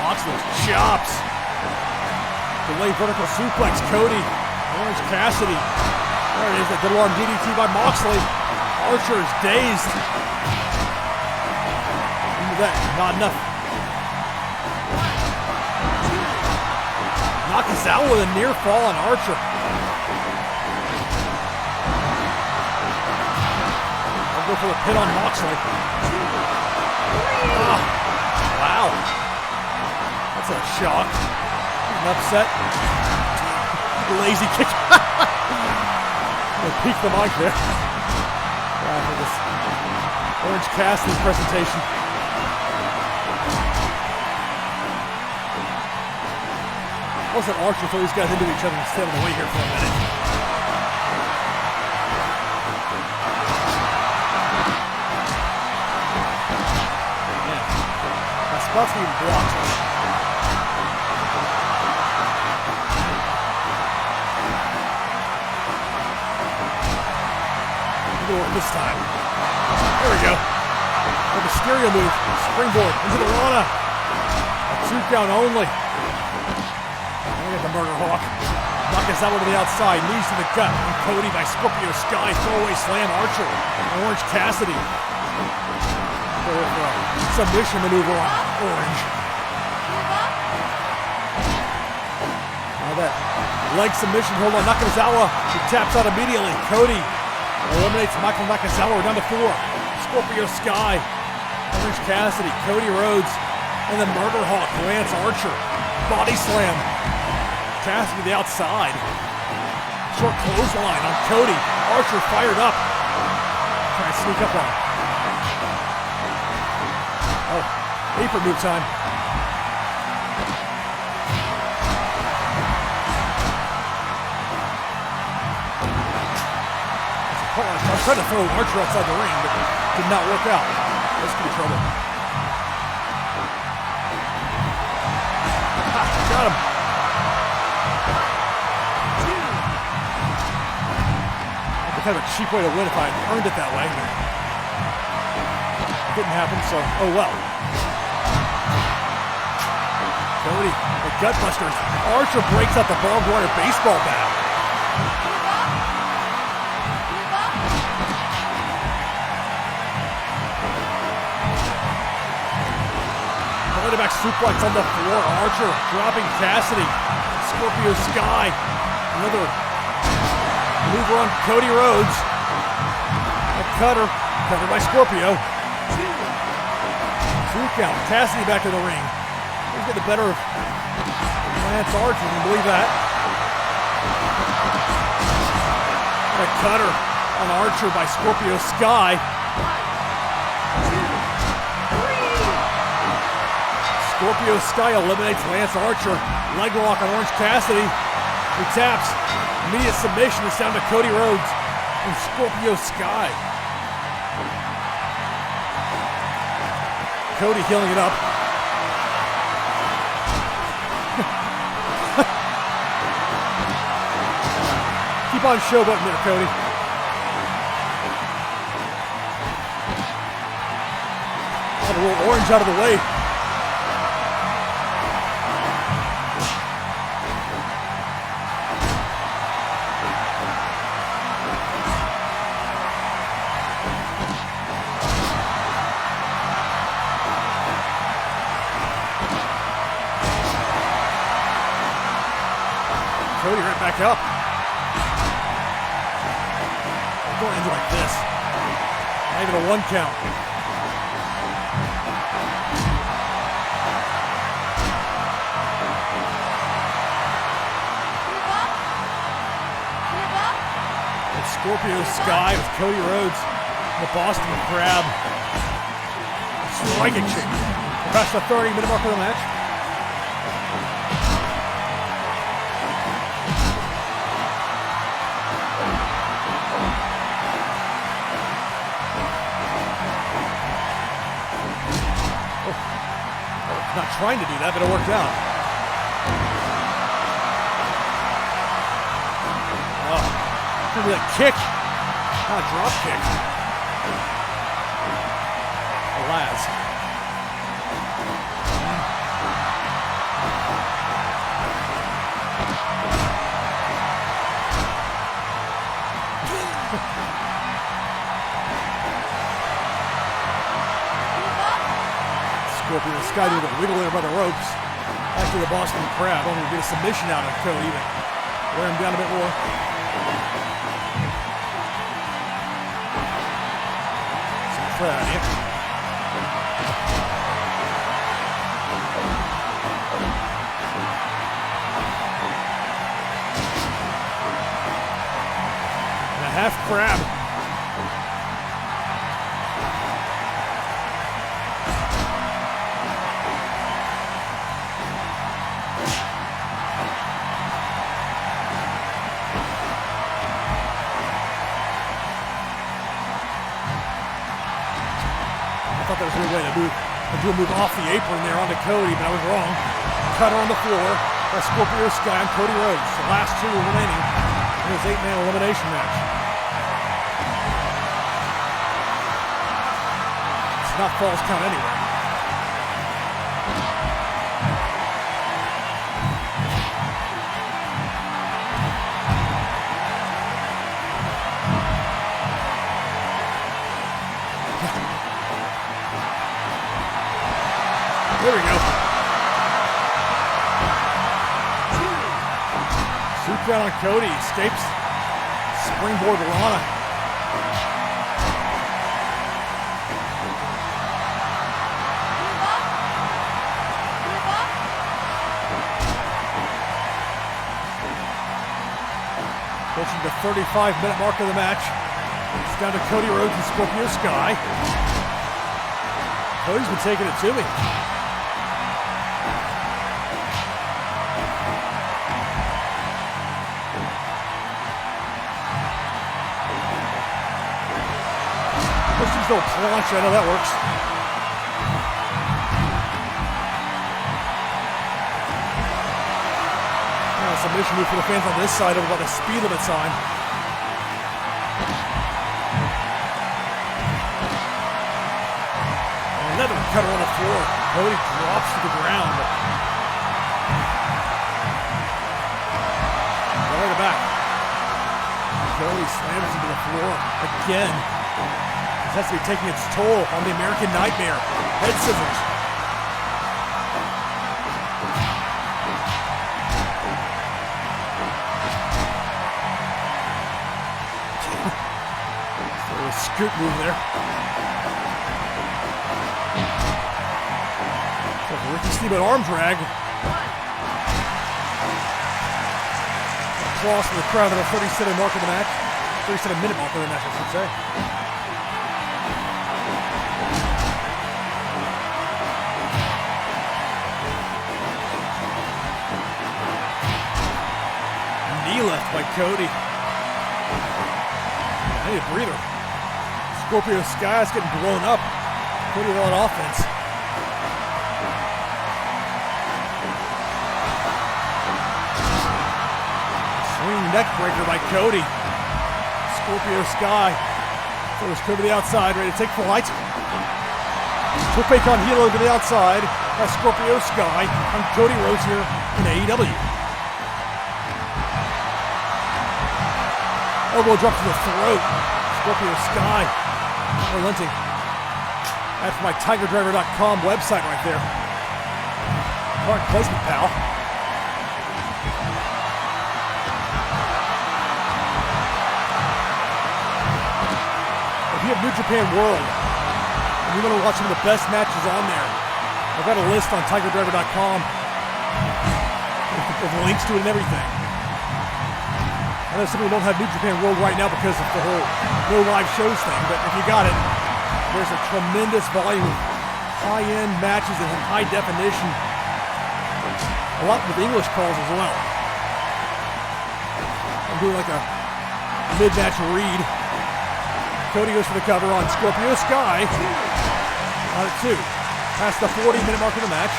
Moxley's chops. Delayed vertical suplex, Cody. Orange Cassidy. There it is, the double arm DDT by Moxley. Archer is dazed. Into that, not enough. Nakazawa with a near fall on Archer. I'll go for the pin on Moxley. Ah, wow. That's a shock. Upset. Lazy kick. Peek the mic there. For this Orange Cassidy presentation. Wasn't Archer throw these guys into each other and stay on the way here for a minute. Yeah. That spot's being blocked. This time. There we go. The Mysterio move. Springboard into the Rana. A 2 count only. Look at the Murder Hawk. Nakazawa to the outside. Knees to the gut. And Cody by Scorpio Sky. Throwaway slam. Archer. And Orange Cassidy. Submission maneuver on Orange. Now that leg submission hold on Nakazawa. He taps out immediately. Cody eliminates Michael Nakazawa. We're down to 4. Scorpio Sky, Orange Cassidy, Cody Rhodes, and the Murder Hawk, Lance Archer. Body slam. Cassidy to the outside. Short clothesline on Cody. Archer fired up. Trying to sneak up on him. Oh, apron move time. I was trying to throw Archer outside the ring, but did not work out. This could be trouble. Got him. That'd be kind of a cheap way to win if I had earned it that way. It didn't happen, so oh well. Cody, the Gutbusters. Archer breaks out the barbed wire baseball bat. Cody back suplex on the floor. Archer dropping Cassidy. Scorpio Sky. Another mover on Cody Rhodes. A cutter. Covered by Scorpio. 2 count. Cassidy back in the ring. He's getting the better of Lance Archer. Can you believe that? And a cutter on Archer by Scorpio Sky. 1, 2, 3. Scorpio Sky eliminates Lance Archer. Leg lock on Orange Cassidy. He taps. Immediate submission. It's down to Cody Rhodes and Scorpio Sky. Cody healing it up. Keep on showboating there, Cody. Got to roll Orange out of the way. Cody right back up. I'm going into like this. Not even a 1 count. It's Scorpio Sky with Cody Rhodes and the Boston Crab. Strike exchange. Past the 30-minute mark of the match. Not trying to do that, but it worked out. Oh, look at that kick. Not a drop kick. Alas. Scorpio Sky doing a wiggle there by the ropes. After the Boston Crab, only to get a submission out of Cody, but wear him down a bit more. Some crowd here. And a half crab. I thought that was a good way to do a move off the apron there onto Cody, but I was wrong. Cutter on the floor by Scorpio Sky on Cody Rhodes. The last 2 remaining in this 8-man elimination match. It's not false count anywhere. There we go. 2 count on Cody. Escapes. Springboard Lana. Approaching the 35-minute mark of the match. It's down to Cody Rhodes and Scorpio Sky. Cody's been taking it to me. Pushes no planche, I know that works. Submission move for the fans on this side over by the speed limit sign. Another cutter on the floor. Cody drops to the ground. Right to back. Cody slams into the floor again. This has to be taking its toll on the American Nightmare. Head scissors. scoop move there. So Ricky Steamboat arm drag. Applause from the crowd at a 37 mark of the match. 37 minute mark of the match, I should say. Knee left by Cody. I need a breather. Scorpio Sky's getting blown up. Cody with all that offense. Swinging neck breaker by Cody. Scorpio Sky throws Cody to the outside, ready to take flight. Tope con Hilo to the outside. That's Scorpio Sky on Cody Rhodes here in AEW. Elbow drop to the throat. Scorpio Sky relenting. That's my TigerDriver.com website right there. Hard placement, pal. If you have New Japan World and you want to watch some of the best matches on there, I've got a list on TigerDriver.com with links to it and everything. I know some people don't have New Japan World right now because of the whole no live shows thing, but if you got it, there's a tremendous volume of high-end matches and in high definition. A lot with English calls as well. I'm doing like a mid-match read. Cody goes for the cover on Scorpio Sky. On at 2. Past the 40-minute mark of the match.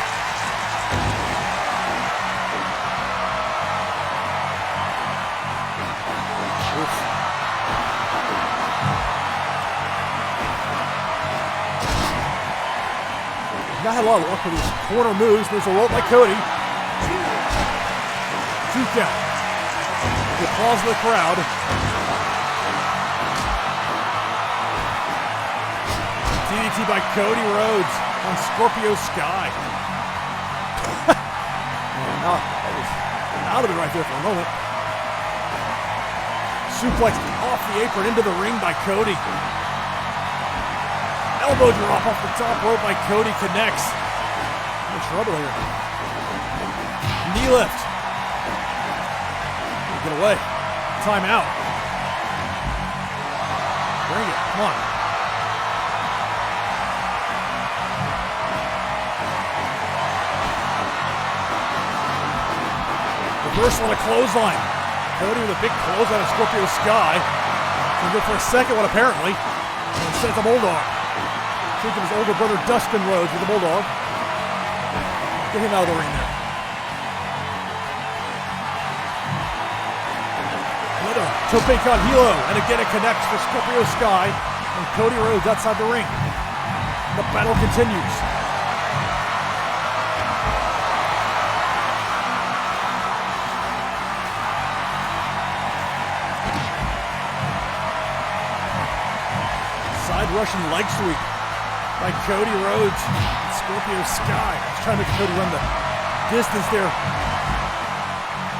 Not had a lot of luck with these corner moves. There's a roll by Cody. 2 count. The applause of the crowd. DDT by Cody Rhodes on Scorpio Sky. That was out of it right there for a moment. Suplex off the apron into the ring by Cody. Elbow drop off the top rope by Cody, connects. I'm in trouble here. Knee lift. Get away. Timeout. Bring it. Come on. Reversal on a clothesline. Cody with a big clothesline of Scorpio Sky. He's good for a second one apparently. And sends a bulldog. Think of his older brother Dustin Rhodes with the bulldog. Get him out of the ring there. Another Tope con Hilo, and again it connects for Scorpio Sky and Cody Rhodes outside the ring. The battle continues. Side Russian leg sweep by Cody Rhodes and Scorpio Sky. He's trying to make Cody run the distance there.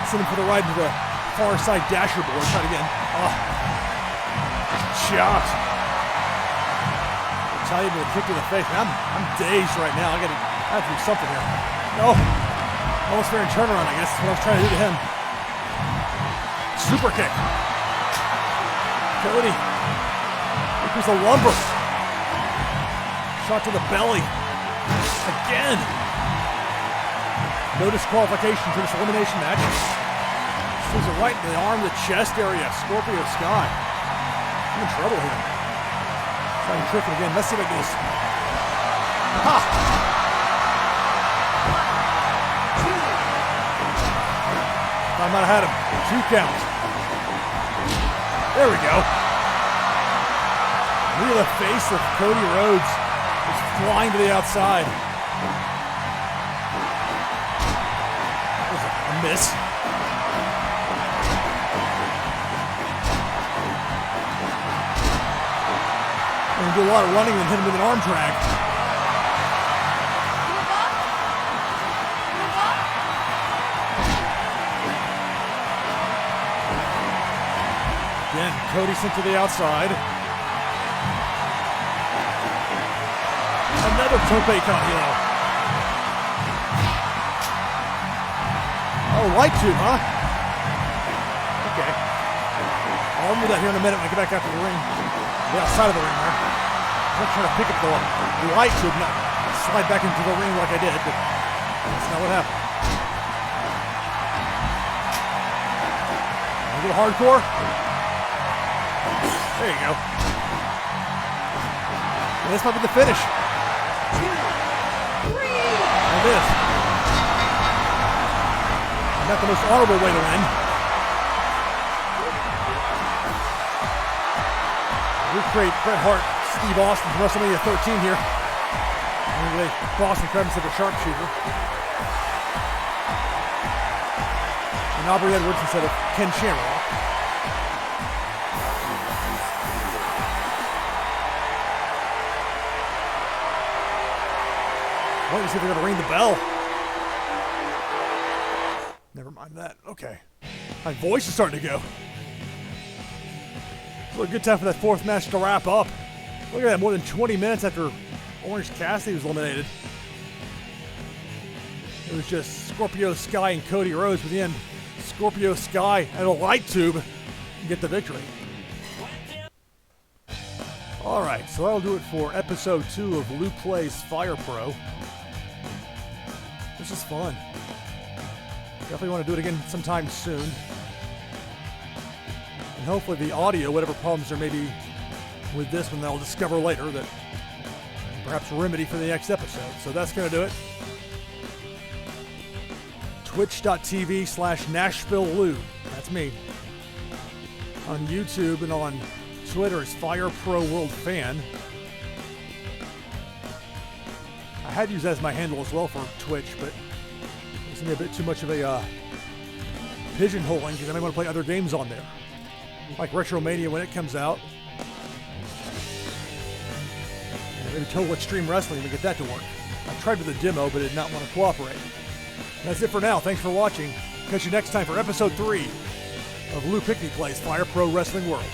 Send him for the ride to the far side dasher board. Try it again. Oh. Chopped. Italian with a kick to the face. Man, I'm dazed right now. I have to do something here. No. Almost fair and turnaround, I guess. That's what I was trying to do to him. Super kick. Cody. Here's a lumber. Shot to the belly. Again. No disqualification for this elimination match. Sends it right in the arm, the chest area. Scorpio Sky. I'm in trouble here. Trying to trick it again. Let's see if I can do this. Ha! I might have had him. 2 count. There we go. Look at the face of Cody Rhodes. He's flying to the outside. That was a miss. I'm going to do a lot of running and hit him with an arm drag. Again, Cody sent to the outside. Another tope con hilo. Oh, light tube, huh? Okay. I'll do that here in a minute when I get back after the ring. The outside of the ring there. I'm trying to pick up the light tube, not slide back into the ring like I did, but that's not what happened. A little hardcore. There you go. And this might be the finish. 2, 3. And this. Not the most honorable way to win. Recreate Bret Hart, Steve Austin from WrestleMania 13 here. And Boston Crab instead of a sharpshooter. And Aubrey Edwards instead of Ken Shamrock. Wait to see if they're going to ring the bell. Never mind that. Okay. My voice is starting to go. It's a good time for that fourth match to wrap up. Look at that, more than 20 minutes after Orange Cassidy was eliminated. It was just Scorpio Sky and Cody Rhodes, but in the end, Scorpio Sky and a light tube get the victory. Alright, so that'll do it for episode 2 of Luke Plays Fire Pro. This is fun. Definitely want to do it again sometime soon. And hopefully the audio, whatever problems there may be with this one, they'll discover later that perhaps remedy for the next episode. So that's going to do it. Twitch.tv/NashvilleLou. That's me. On YouTube and on Twitter is Fire Pro World Fan. I had used that as my handle as well for Twitch, but it's going to be a bit too much of a pigeonholing because I might want to play other games on there. Like Retromania when it comes out. And maybe Total Extreme Wrestling to get that to work. I tried with a demo, but it did not want to cooperate. And that's it for now. Thanks for watching. Catch you next time for episode 3 of Lou Pickney Plays Fire Pro Wrestling World.